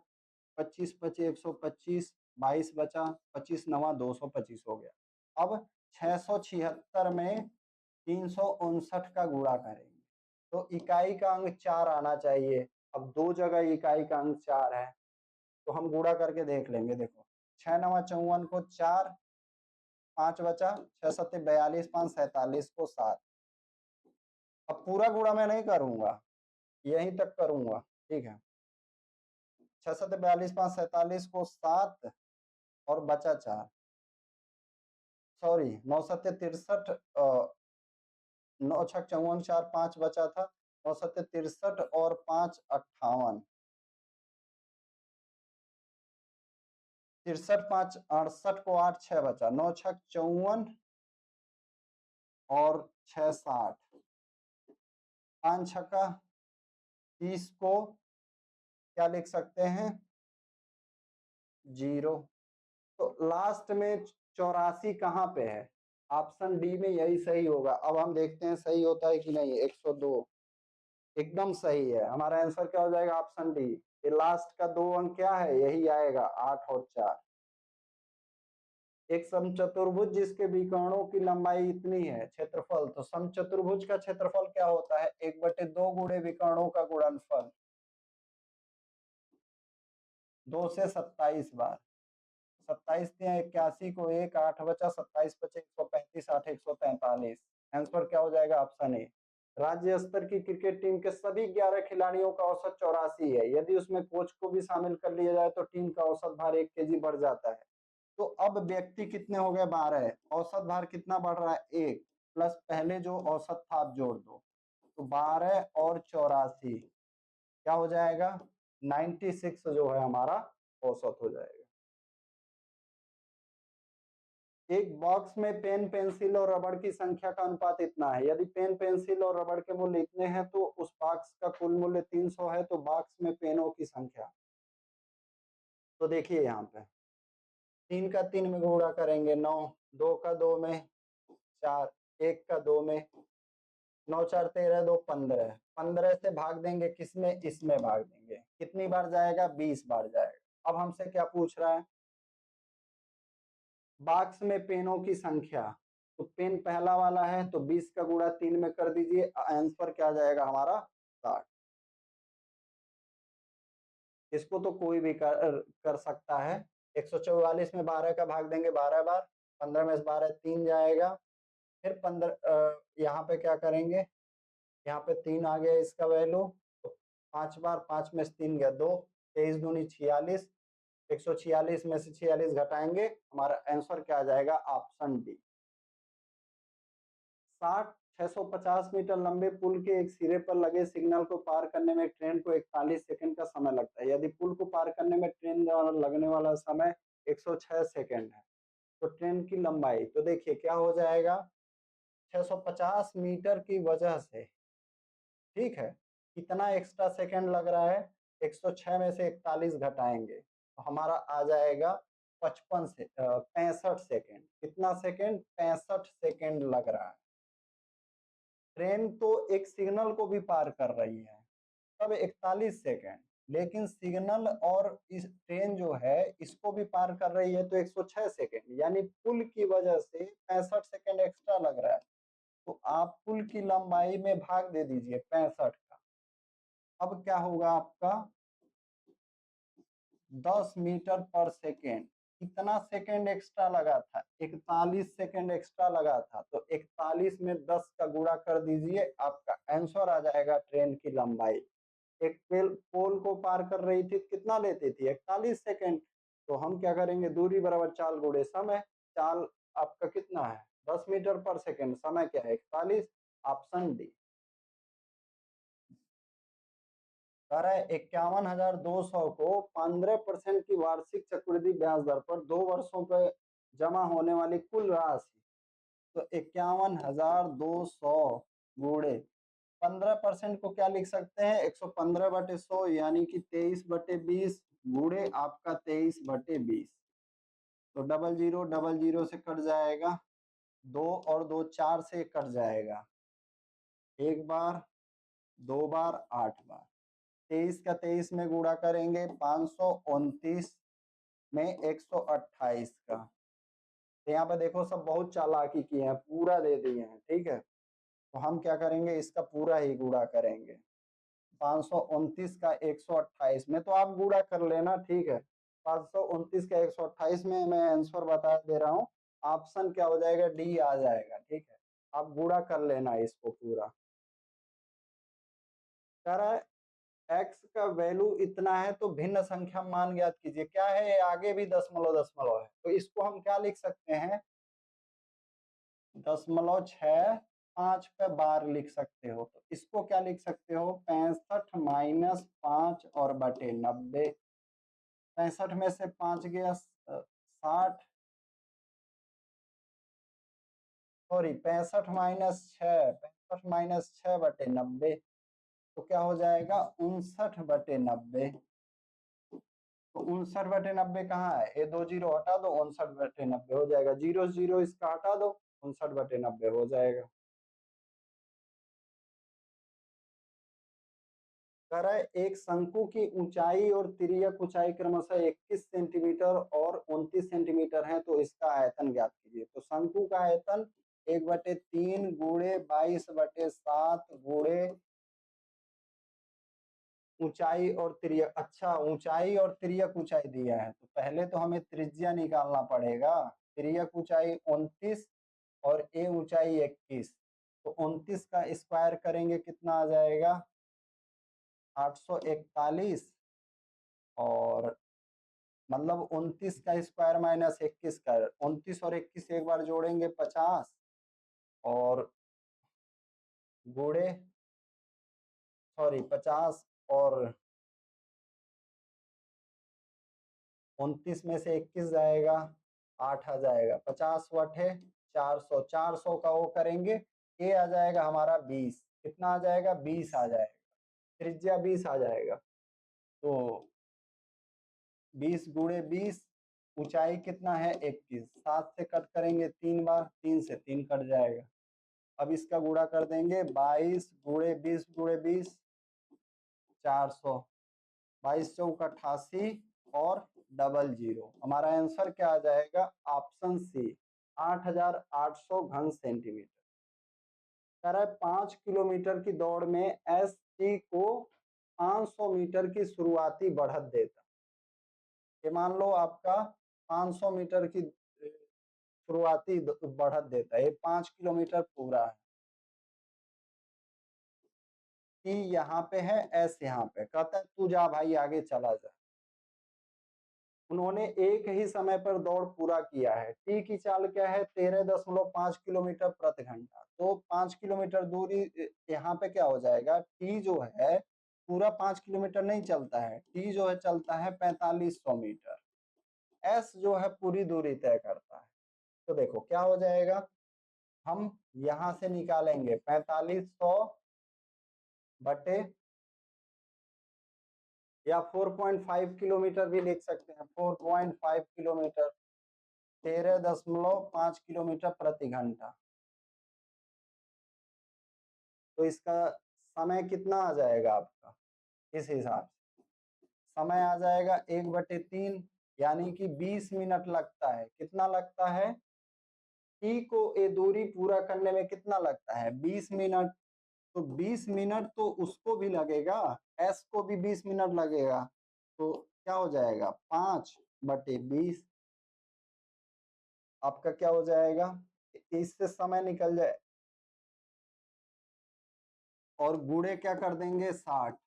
S1: 25 बचे 125, 22 बचा, 25 नवा 225 हो गया। अब 676 में 359 का गुणा करेंगे तो इकाई का अंक 4 आना चाहिए। अब 2 जगह इकाई का अंक 4 है तो हम गुणा करके देख लेंगे। देखो, 6 नवा 54 को 4, 5 बचा, 6 सत्ते 42, 5 47 को 7। अब पूरा गुणा मैं नहीं करूंगा, यहीं तक करूंगा, ठीक है। 6 सत्ते 42, 5 47 को 7 और बचा 4, सॉरी 9 सत्ते 63, 9 छक 54, 4 5 बचा था, 9 सत्ते 63 और 5 58, 63 5 68 को 8 6 बचा, 9 छक 54 और 6 60, 5 छक्का 30 को क्या लिख सकते हैं, 0। तो लास्ट में 84 कहाँ पे है, ऑप्शन डी में यही सही होगा। अब हम देखते हैं सही होता है कि नहीं। 102 एकदम सही है। हमारा आंसर क्या हो जाएगा, ऑप्शन डी। ये लास्ट का 2 अंक क्या है, यही आएगा 8 और 4। एक समचतुर्भुज जिसके विकर्णों की लंबाई इतनी है, क्षेत्रफल। तो समचतुर्भुज का क्षेत्रफल क्या होता है, 1/2 गुणे विकर्णों का गुणनफल, 2 से 27 बार। 27 या 81 को 1, 8 बचा, 27 बचे 135, 8 143। आंसर क्या हो जाएगा, ऑप्शन ए। राज्य स्तर की क्रिकेट टीम के सभी 11 खिलाड़ियों का औसत 84 है। यदि उसमें कोच को भी शामिल कर लिया जाए तो टीम का औसत भार 1 केजी बढ़ जाता है। तो अब व्यक्ति कितने हो गए, 12। औसत भार कितना बढ़ रहा है, 1 प्लस पहले जो औसत था आप जोड़ दो, तो 12 और 84 क्या हो जाएगा, 96 जो है हमारा औसत हो जाएगा। एक बॉक्स में पेन, पेंसिल और रबड़ की संख्या का अनुपात इतना है। यदि पेन, पेंसिल और रबड़ के मूल्य इतने हैं तो उस बॉक्स का कुल मूल्य 300 है। तो बॉक्स में पेनों की संख्या, तो देखिए यहाँ पे 3 का 3 में गुणा करेंगे 9, 2 का 2 में 4, 1 का 2 में, 9 4 13, 2 15, 15 से भाग देंगे किसमें, इसमें भाग देंगे। कितनी बार जाएगा, 20 बार जाएगा। अब हमसे क्या पूछ रहा है, बॉक्स में पेनों की संख्या। तो पेन पहला वाला है तो 20 का गुणा 3 में कर दीजिए, आंसर क्या जाएगा हमारा, 60। इसको तो कोई भी कर सकता है। 144 में 12 का भाग देंगे 12 बार, 15 में से 12 3 जाएगा, फिर 15 यहाँ पे क्या करेंगे, यहाँ पे 3 आ गया इसका वैल्यू, तो 5 बार, 5 में से 3 गया 2, 23 दूनी 46, 146 में से 46 घटाएंगे, हमारा आंसर क्या आ जाएगा, ऑप्शन डी। 60 650 मीटर लंबे पुल के एक सिरे पर लगे सिग्नल को पार करने में ट्रेन को 41 सेकंड का समय लगता है। यदि पुल को पार करने में ट्रेन द्वारा लगने वाला समय 106 सेकंड है तो ट्रेन की लंबाई, तो देखिए क्या हो जाएगा, 650 मीटर की वजह से, ठीक है, कितना एक्स्ट्रा सेकंड लग रहा है, 106 में से 41 घटाएंगे तो हमारा आ जाएगा 65 सेकंड। कितना सेकंड, 65 सेकंड लग रहा है। ट्रेन तो एक सिग्नल को भी पार कर रही है तब 41 सेकंड, लेकिन सिग्नल और इस ट्रेन जो है इसको भी पार कर रही है तो 106 सेकंड, यानी पुल की वजह से 65 सेकंड एक्स्ट्रा लग रहा है। तो आप पुल की लंबाई में भाग दे दीजिए 65 का। अब क्या होगा आपका, 10 मीटर पर सेकेंड। कितना सेकंड एक्स्ट्रा लगा था, 41 सेकंड एक्स्ट्रा लगा था, तो 41 में 10 का गुणा कर दीजिए, आपका आंसर आ जाएगा ट्रेन की लंबाई। एक पोल को पार कर रही थी, कितना लेती थी, 41 सेकंड। तो हम क्या करेंगे, दूरी बराबर चाल गुणे समय। चाल आपका कितना है, 10 मीटर पर सेकंड, समय क्या है 41, ऑप्शन डी। कह रहा है 51,200 को 15% की वार्षिक चक्रवृद्धि ब्याज दर पर 2 वर्षों पर जमा होने वाली कुल राशि। तो 51,200 गुणे 15% को क्या लिख सकते हैं, 115/100 यानी कि 23/20 गुणे आपका 23/20। तो डबल जीरो से कट जाएगा, 2 और 2 4 से कट जाएगा, 1 बार, 2 बार, 8 बार। 23 का 23 में गुणा करेंगे, 529 में 128 का। तो यहाँ पे देखो सब बहुत चालाकी किए हैं, पूरा दे दिए हैं, ठीक है। तो हम क्या करेंगे, इसका पूरा ही गुणा करेंगे, 529 का 128 में, तो आप गुणा कर लेना, ठीक है। 529 का 128 में मैं आंसर बता दे रहा हूँ, ऑप्शन क्या हो जाएगा, डी आ जाएगा, ठीक है। आप गुणा कर लेना इसको पूरा। कह रहा है x का वैल्यू इतना है तो भिन्न संख्या मान ज्ञात कीजिए। क्या है ये, आगे भी दशमलव दशमलव है, तो इसको हम क्या लिख सकते हैं, 0.65 पे बार लिख सकते हो। तो इसको क्या लिख सकते हो, 65 माइनस 5 और बटे 90। 65 में से 5 गया 60, सॉरी 65 माइनस 6, 65 माइनस 6 बटे 90। तो क्या हो जाएगा 59/90। तो 59/90 कहाँ है, ये 2 जीरो हटा दो, 59/90 हो जाएगा। जीरो जीरो इसका हटा दो, 59/90 हो जाएगा। कह रहा है एक शंकु की ऊंचाई और तिर्यक ऊंचाई क्रमशः 21 सेंटीमीटर और 29 सेंटीमीटर है, तो इसका आयतन ज्ञात कीजिए। तो शंकु का आयतन 1/3 गुणे 22/7 गुणे ऊंचाई और तिर्यक। अच्छा, ऊंचाई और तिर्यक ऊंचाई दिया है, तो पहले तो हमें त्रिज्या निकालना पड़ेगा। तिर्यक ऊंचाई 29 और ए ऊंचाई 21, तो 29 का स्क्वायर करेंगे कितना आ जाएगा 841, और मतलब 29 का स्क्वायर माइनस 21 का, 29 और 21 एक बार जोड़ेंगे 50, और गुणे सॉरी 50 और 29 में से 21 जाएगा 8 आ जाएगा, 50 वटे 400, 400 का वो करेंगे, ए आ जाएगा हमारा 20। कितना आ जाएगा 20 आ जाएगा, त्रिज्या 20 आ जाएगा। तो 20 गुणे 20, ऊंचाई कितना है 21, 7 से कट करेंगे 3 बार, 3 से 3 कट जाएगा। अब इसका गुणा कर देंगे 22 गुणे 20 गुणे 20 400, 22 चौक 88 और डबल जीरो। हमारा आंसर क्या आ जाएगा ऑप्शन सी 8800 घन सेंटीमीटर। कह रहा है 5 किलोमीटर की दौड़ में एस टी को 500 मीटर की शुरुआती बढ़त देता। ये मान लो आपका 500 मीटर की शुरुआती बढ़त देता है, ये 5 किलोमीटर पूरा है। टी यहाँ पे है, एस यहाँ पे, कहता है तू जा भाई आगे चला जा। उन्होंने एक ही समय पर दौड़ पूरा किया है। टी की चाल क्या है 13.5 किलोमीटर प्रति घंटा। तो 5 किलोमीटर दूरी यहाँ पे क्या हो जाएगा, टी जो है पूरा 5 किलोमीटर नहीं चलता है, टी जो है चलता है 4500 मीटर, एस जो है पूरी दूरी तय करता है। तो देखो क्या हो जाएगा, हम यहाँ से निकालेंगे 4500 बटे, या 4.5 किलोमीटर भी लिख सकते हैं, 4.5 किलोमीटर 13.5 किलोमीटर प्रति घंटा। तो इसका समय कितना आ जाएगा आपका, इस हिसाब से समय आ जाएगा 1/3, यानी कि 20 मिनट लगता है। कितना लगता है, टी को ये दूरी पूरा करने में कितना लगता है 20 मिनट। तो 20 मिनट तो उसको भी लगेगा, एस को भी 20 मिनट लगेगा। तो क्या हो जाएगा 5/20, आपका क्या हो जाएगा, इससे समय निकल जाए, और गुणे क्या कर देंगे 60।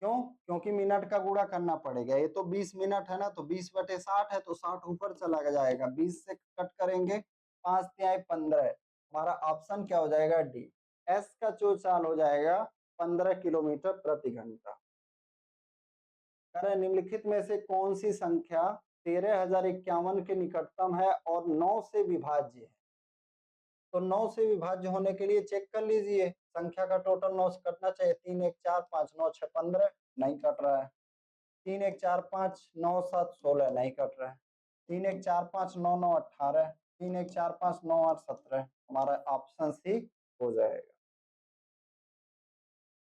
S1: क्यों, क्योंकि मिनट का गुणा करना पड़ेगा, ये तो 20 मिनट है ना, तो 20/60 है, तो 60 ऊपर चला जाएगा, 20 से कट करेंगे 5 तिहाई 15, हमारा ऑप्शन क्या हो जाएगा डी। एस का जो चाल हो जाएगा 15 किलोमीटर प्रति घंटा। निम्नलिखित में से कौन सी संख्या 13,051 के निकटतम है और 9 से विभाज्य है। तो 9 से विभाज्य होने के लिए चेक कर लीजिए, संख्या का टोटल 9 से कटना चाहिए, 3 1 4 5 9 6 15, नहीं कट रहा है। 3 1 4 5 9 7 16, नहीं कट रहा है। 3 1 4 5 9 9 18, 3 1 4 5 9 8 17, हमारा ऑप्शन सी हो जाएगा।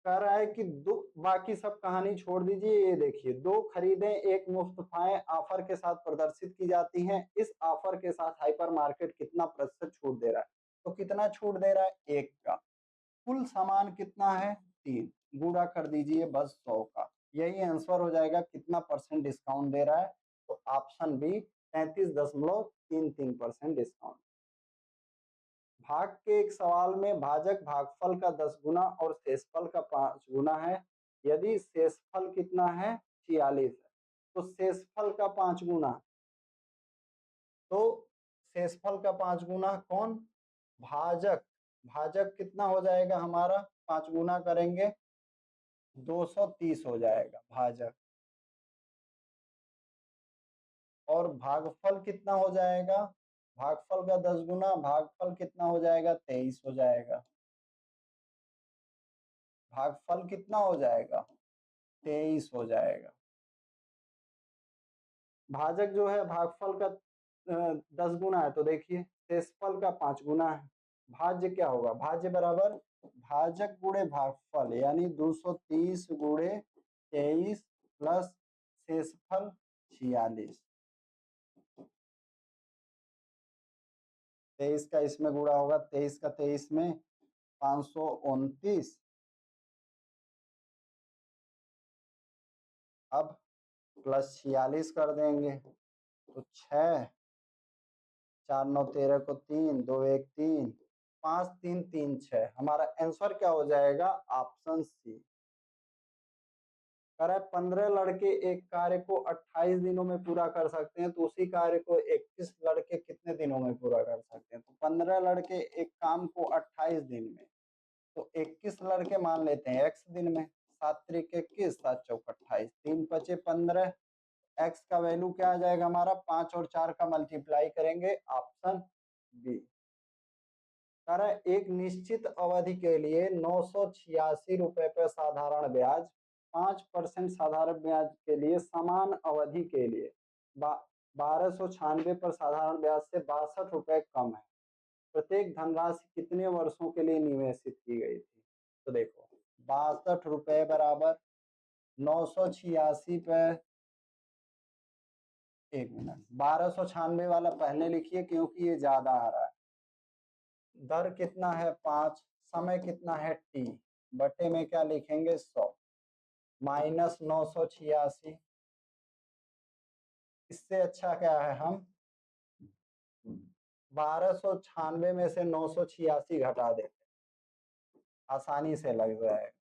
S1: कह रहा है कि दो, बाकी सब कहानी छोड़ दीजिए, ये देखिए, 2 खरीदें एक मुफ्त पाएं ऑफर के साथ प्रदर्शित की जाती हैं। इस ऑफर के साथ हाइपर मार्केट कितना प्रतिशत छूट दे रहा है, तो कितना छूट दे रहा है 1 का। कुल सामान कितना है 3, गुणा कर दीजिए बस 100 का, यही आंसर हो जाएगा कितना परसेंट डिस्काउंट दे रहा है। तो ऑप्शन बी 33.33% डिस्काउंट। भाग के एक सवाल में भाजक भागफल का 10 गुना और शेषफल का 5 गुना है। यदि शेषफल कितना है 46 है, तो शेषफल का 5 गुना, तो शेषफल का 5 गुना कौन, भाजक। भाजक कितना हो जाएगा हमारा, 5 गुना करेंगे 230 हो जाएगा भाजक, और भागफल कितना हो जाएगा, भागफल का 10 गुना, भागफल कितना हो जाएगा 23 हो जाएगा। भागफल कितना हो जाएगा, 23 हो जाएगा। भाजक जो है भागफल का 10 गुना है, तो देखिए शेषफल का 5 गुना है। भाज्य क्या होगा, भाज्य बराबर भाजक गुणे भागफल, यानी 230 गुणे 23 प्लस शेषफल 46। 23 का इसमें गुणा होगा, 23 का 23 में 529। अब प्लस 46 कर देंगे, तो 6, 4 9 13 को 3, 2 1 3, 5 3 3 6। हमारा आंसर क्या हो जाएगा, ऑप्शन सी। कह रहा है 15 लड़के एक कार्य को 28 दिनों में पूरा कर सकते हैं, तो उसी कार्य को 21 लड़के कितने दिनों में पूरा कर सकते हैं। तो 15 लड़के एक काम को 28 दिन में, तो 21 लड़के मान लेते हैं x दिन में। 7 त्रिक 21, 7 चौक 28, 3 पचे 15। x का वैल्यू क्या आ जाएगा हमारा, 5 और 4 का मल्टीप्लाई करेंगे, ऑप्शन बी। कह रहा है एक निश्चित अवधि के लिए 986 रुपए पर साधारण ब्याज, 5% साधारण ब्याज के लिए समान अवधि के लिए 1296 पर साधारण ब्याज से 62 रुपए कम है। प्रत्येक धनराशि कितने वर्षों के लिए निवेशित की गई थी। तो देखो 62 रुपए बराबर 986 पे, एक मिनट, 1296 वाला पहले लिखिए क्योंकि ये ज्यादा आ रहा है। दर कितना है 5, समय कितना है t, बटे में क्या लिखेंगे 100 माइनस 986। इससे अच्छा क्या है, हम 1296 में से 986 घटा देते, आसानी से लग जाएगा।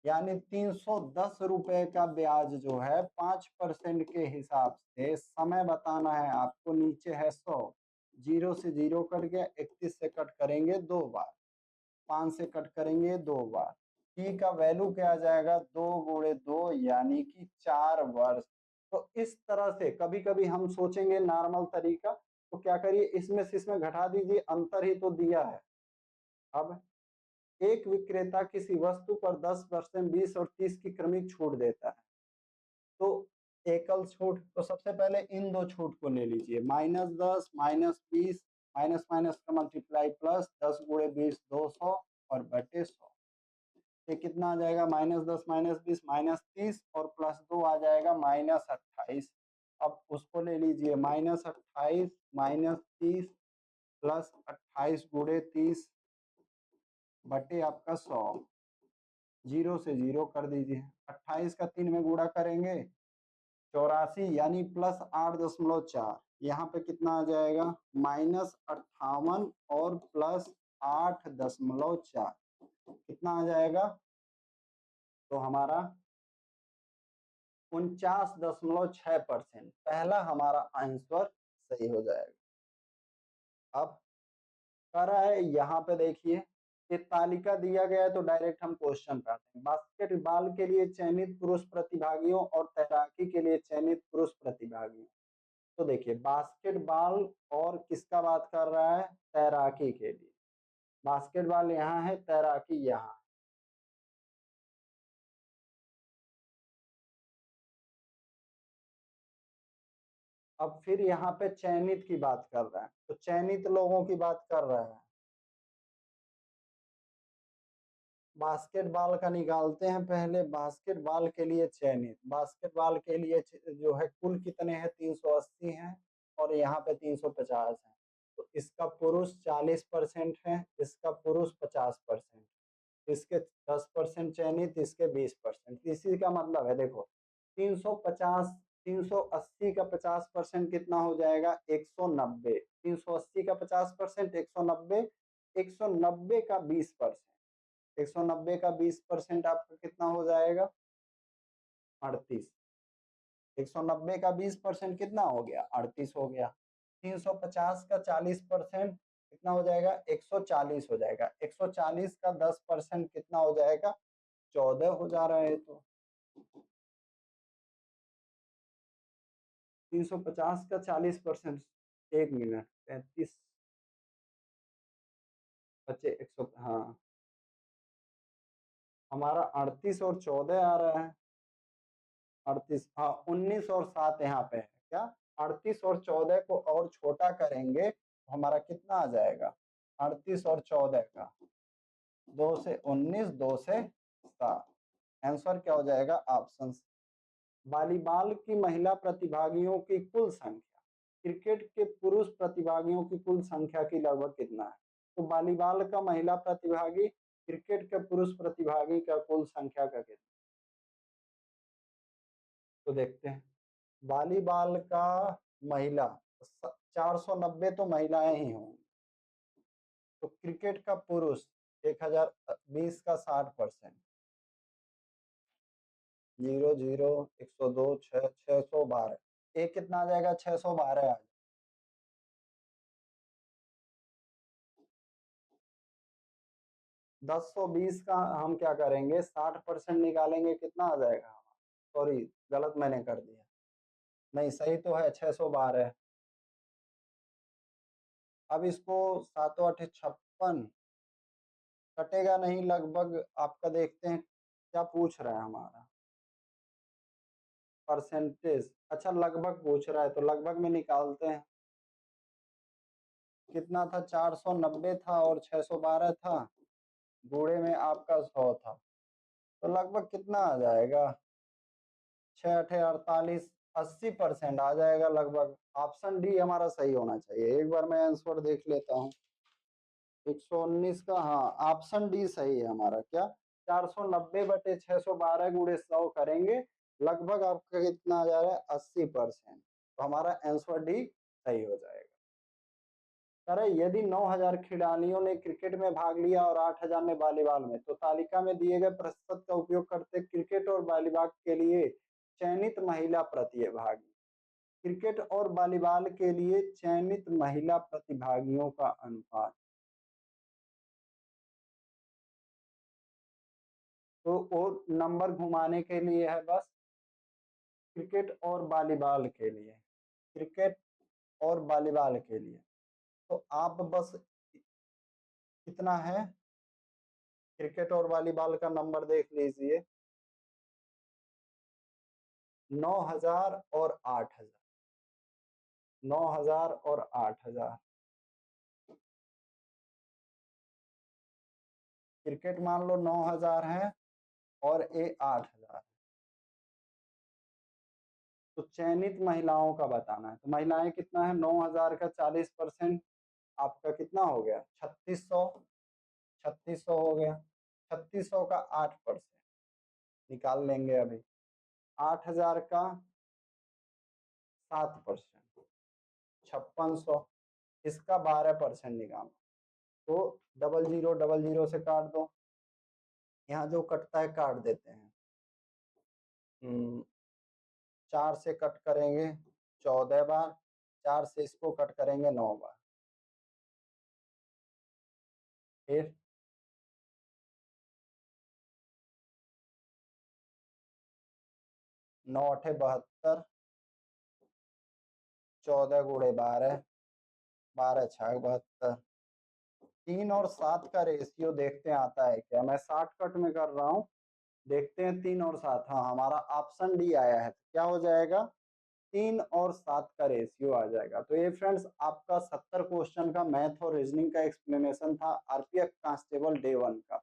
S1: यानी 310 रुपए का ब्याज जो है 5% के हिसाब से, समय बताना है आपको, नीचे है 100, 0 से 0 कट गया, 31 से कट करेंगे 2 बार, 5 से कट करेंगे 2 बार, टी का वैल्यू क्या आ जाएगा, 2 गुणे 2 यानी कि 4 वर्ष। तो इस तरह से कभी कभी हम सोचेंगे नॉर्मल तरीका, तो क्या करिए इसमें से इसमें घटा दीजिए, अंतर ही तो दिया है। अब एक विक्रेता किसी वस्तु पर 10%, 20 और 30 की क्रमिक छूट देता है, तो एकल छूट, तो सबसे पहले इन दो छूट को ले लीजिए, -10 -20, माइनस माइनस का मल्टीप्लाई प्लस, 10 गुणे 20 200 और बटे 100। ये कितना आ जाएगा, -10 -20 -30 और +2 आ जाएगा -28। अब उसको ले लीजिए, -28 -30 प्लस 28 गुणे 30 बटे आपका 100, 0 से 0 कर दीजिए, 28 का 3 में गुणा करेंगे 84, यानी +8.4। यहाँ पे कितना आ जाएगा, -58 और +8.4, कितना आ जाएगा, तो हमारा 49.6%, पहला हमारा आंसर सही हो जाएगा। अब कह रहा है यहाँ पे देखिए, ये तालिका दिया गया है, तो डायरेक्ट हम क्वेश्चन पे आते हैं। बास्केटबॉल के लिए चयनित पुरुष प्रतिभागियों और तैराकी के लिए चयनित पुरुष प्रतिभागियों। तो देखिए बास्केटबॉल और किसका बात कर रहा है, तैराकी के लिए। बास्केटबॉल यहाँ है, तैराकी यहाँ। अब फिर यहाँ पे चयनित की बात कर रहा है, तो चयनित लोगों की बात कर रहा है। बास्केटबॉल का निकालते हैं पहले, बास्केटबॉल के लिए चयनित, बास्केटबॉल के लिए जो है कुल कितने हैं, 380 हैं और यहाँ पे 350 हैं। तो इसका पुरुष 40% है, इसका पुरुष 50%, इसके 10% चयनित, इसके 20%। इसी का मतलब है, देखो 350 380 का 50% कितना हो जाएगा, 190। 380 का 50% 190, 190 का 20%, 190 का 20% आपका कितना हो जाएगा, 38। 190 का 20% कितना हो गया, 38 हो गया। 350 का 40% कितना हो जाएगा, 140 हो जाएगा। 140 का 10% कितना हो जाएगा, 14 हो जा रहा है। तो 350 का 40%, 1 मिनट, 35 बच्चे 100, हाँ हमारा 38 और 14 आ रहा है। 38, हाँ 19 और 7 यहाँ पे है क्या। 38 और 14 को और छोटा करेंगे तो हमारा कितना आ जाएगा, 38 और 14 का 2 से 19, 2 से 7। आंसर क्या हो जाएगा, ऑप्शन। वॉलीबॉल की महिला प्रतिभागियों की कुल संख्या क्रिकेट के पुरुष प्रतिभागियों की कुल संख्या की लगभग कितना है। तो वॉलीबॉल का महिला प्रतिभागी क्रिकेट के पुरुष प्रतिभागी का कुल संख्या का कितना, तो देखते हैं। वॉलीबॉल का महिला 490 तो महिलाएं ही होंगी। तो क्रिकेट का पुरुष 1020 का 60%, 0 0 102 6 612, एक कितना आ जाएगा, 612 आ जाएगा। 1020 का हम क्या करेंगे, 60% निकालेंगे, कितना आ जाएगा। सॉरी गलत मैंने कर दिया, नहीं सही तो है 612। अब इसको 7 8 56 कटेगा नहीं लगभग, आपका देखते हैं क्या पूछ रहा है हमारा परसेंटेज। अच्छा लगभग पूछ रहा है तो लगभग में निकालते हैं। कितना था, 490 था और 612 था, बूढ़े में आपका 100 था, तो लगभग कितना आ जाएगा, 6 8 48, 80% आ जाएगा लगभग। ऑप्शन डी हमारा सही होना चाहिए। एक बार मैं आंसर देख लेता हूँ। 119 का, हाँ ऑप्शन डी सही है हमारा। क्या, 490 बटे 612 गुणे 100 करेंगे, लगभग आपका कितना आ जा रहा है, 80%। तो हमारा आंसर डी सही हो जाएगा। अरे यदि 9000 खिलाड़ियों ने क्रिकेट में भाग लिया और 8000 ने वॉलीबॉल में, तो तालिका में दिए गए प्रतिशत का उपयोग करते क्रिकेट और वॉलीबॉल के लिए चयनित महिला प्रतिभागी, क्रिकेट और वॉलीबॉल के लिए चयनित महिला प्रतिभागियों का अनुपात। तो वो नंबर घुमाने के लिए है बस, क्रिकेट और वॉलीबॉल के लिए, क्रिकेट और वॉलीबॉल के लिए। तो आप बस कितना है, क्रिकेट और वॉलीबॉल का नंबर देख लीजिए, 9000 और 8000, 9000 और 8000। क्रिकेट मान लो 9000 है और ये 8000, तो चयनित महिलाओं का बताना है। तो महिलाएं कितना है, 9000 का 40%, आपका कितना हो गया, 3600, 3600 हो गया। 3600 का 8% निकाल लेंगे अभी, 8000 का 7%, 5600, इसका 12% निकालो। तो 0000 से काट दो, यहाँ जो कटता है काट देते हैं। 4 से कट करेंगे 14 बार, 4 से इसको कट करेंगे 9 बार, फिर 9 8 72, 14 गुणे 12, 12 6 72। 3 और 7 का रेशियो देखते हैं आता है क्या, मैं शॉर्टकट में कर रहा हूँ, देखते हैं 3 और 7। हाँ हमारा ऑप्शन डी आया है, क्या हो जाएगा, 3 और 7 का रेशियो आ जाएगा। तो ये फ्रेंड्स आपका 70 क्वेश्चन का मैथ और रीजनिंग का एक्सप्लेनेशन था आरपीएफ कांस्टेबल डे 1 का।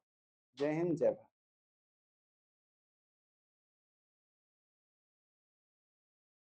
S1: जय हिंद जय भारत।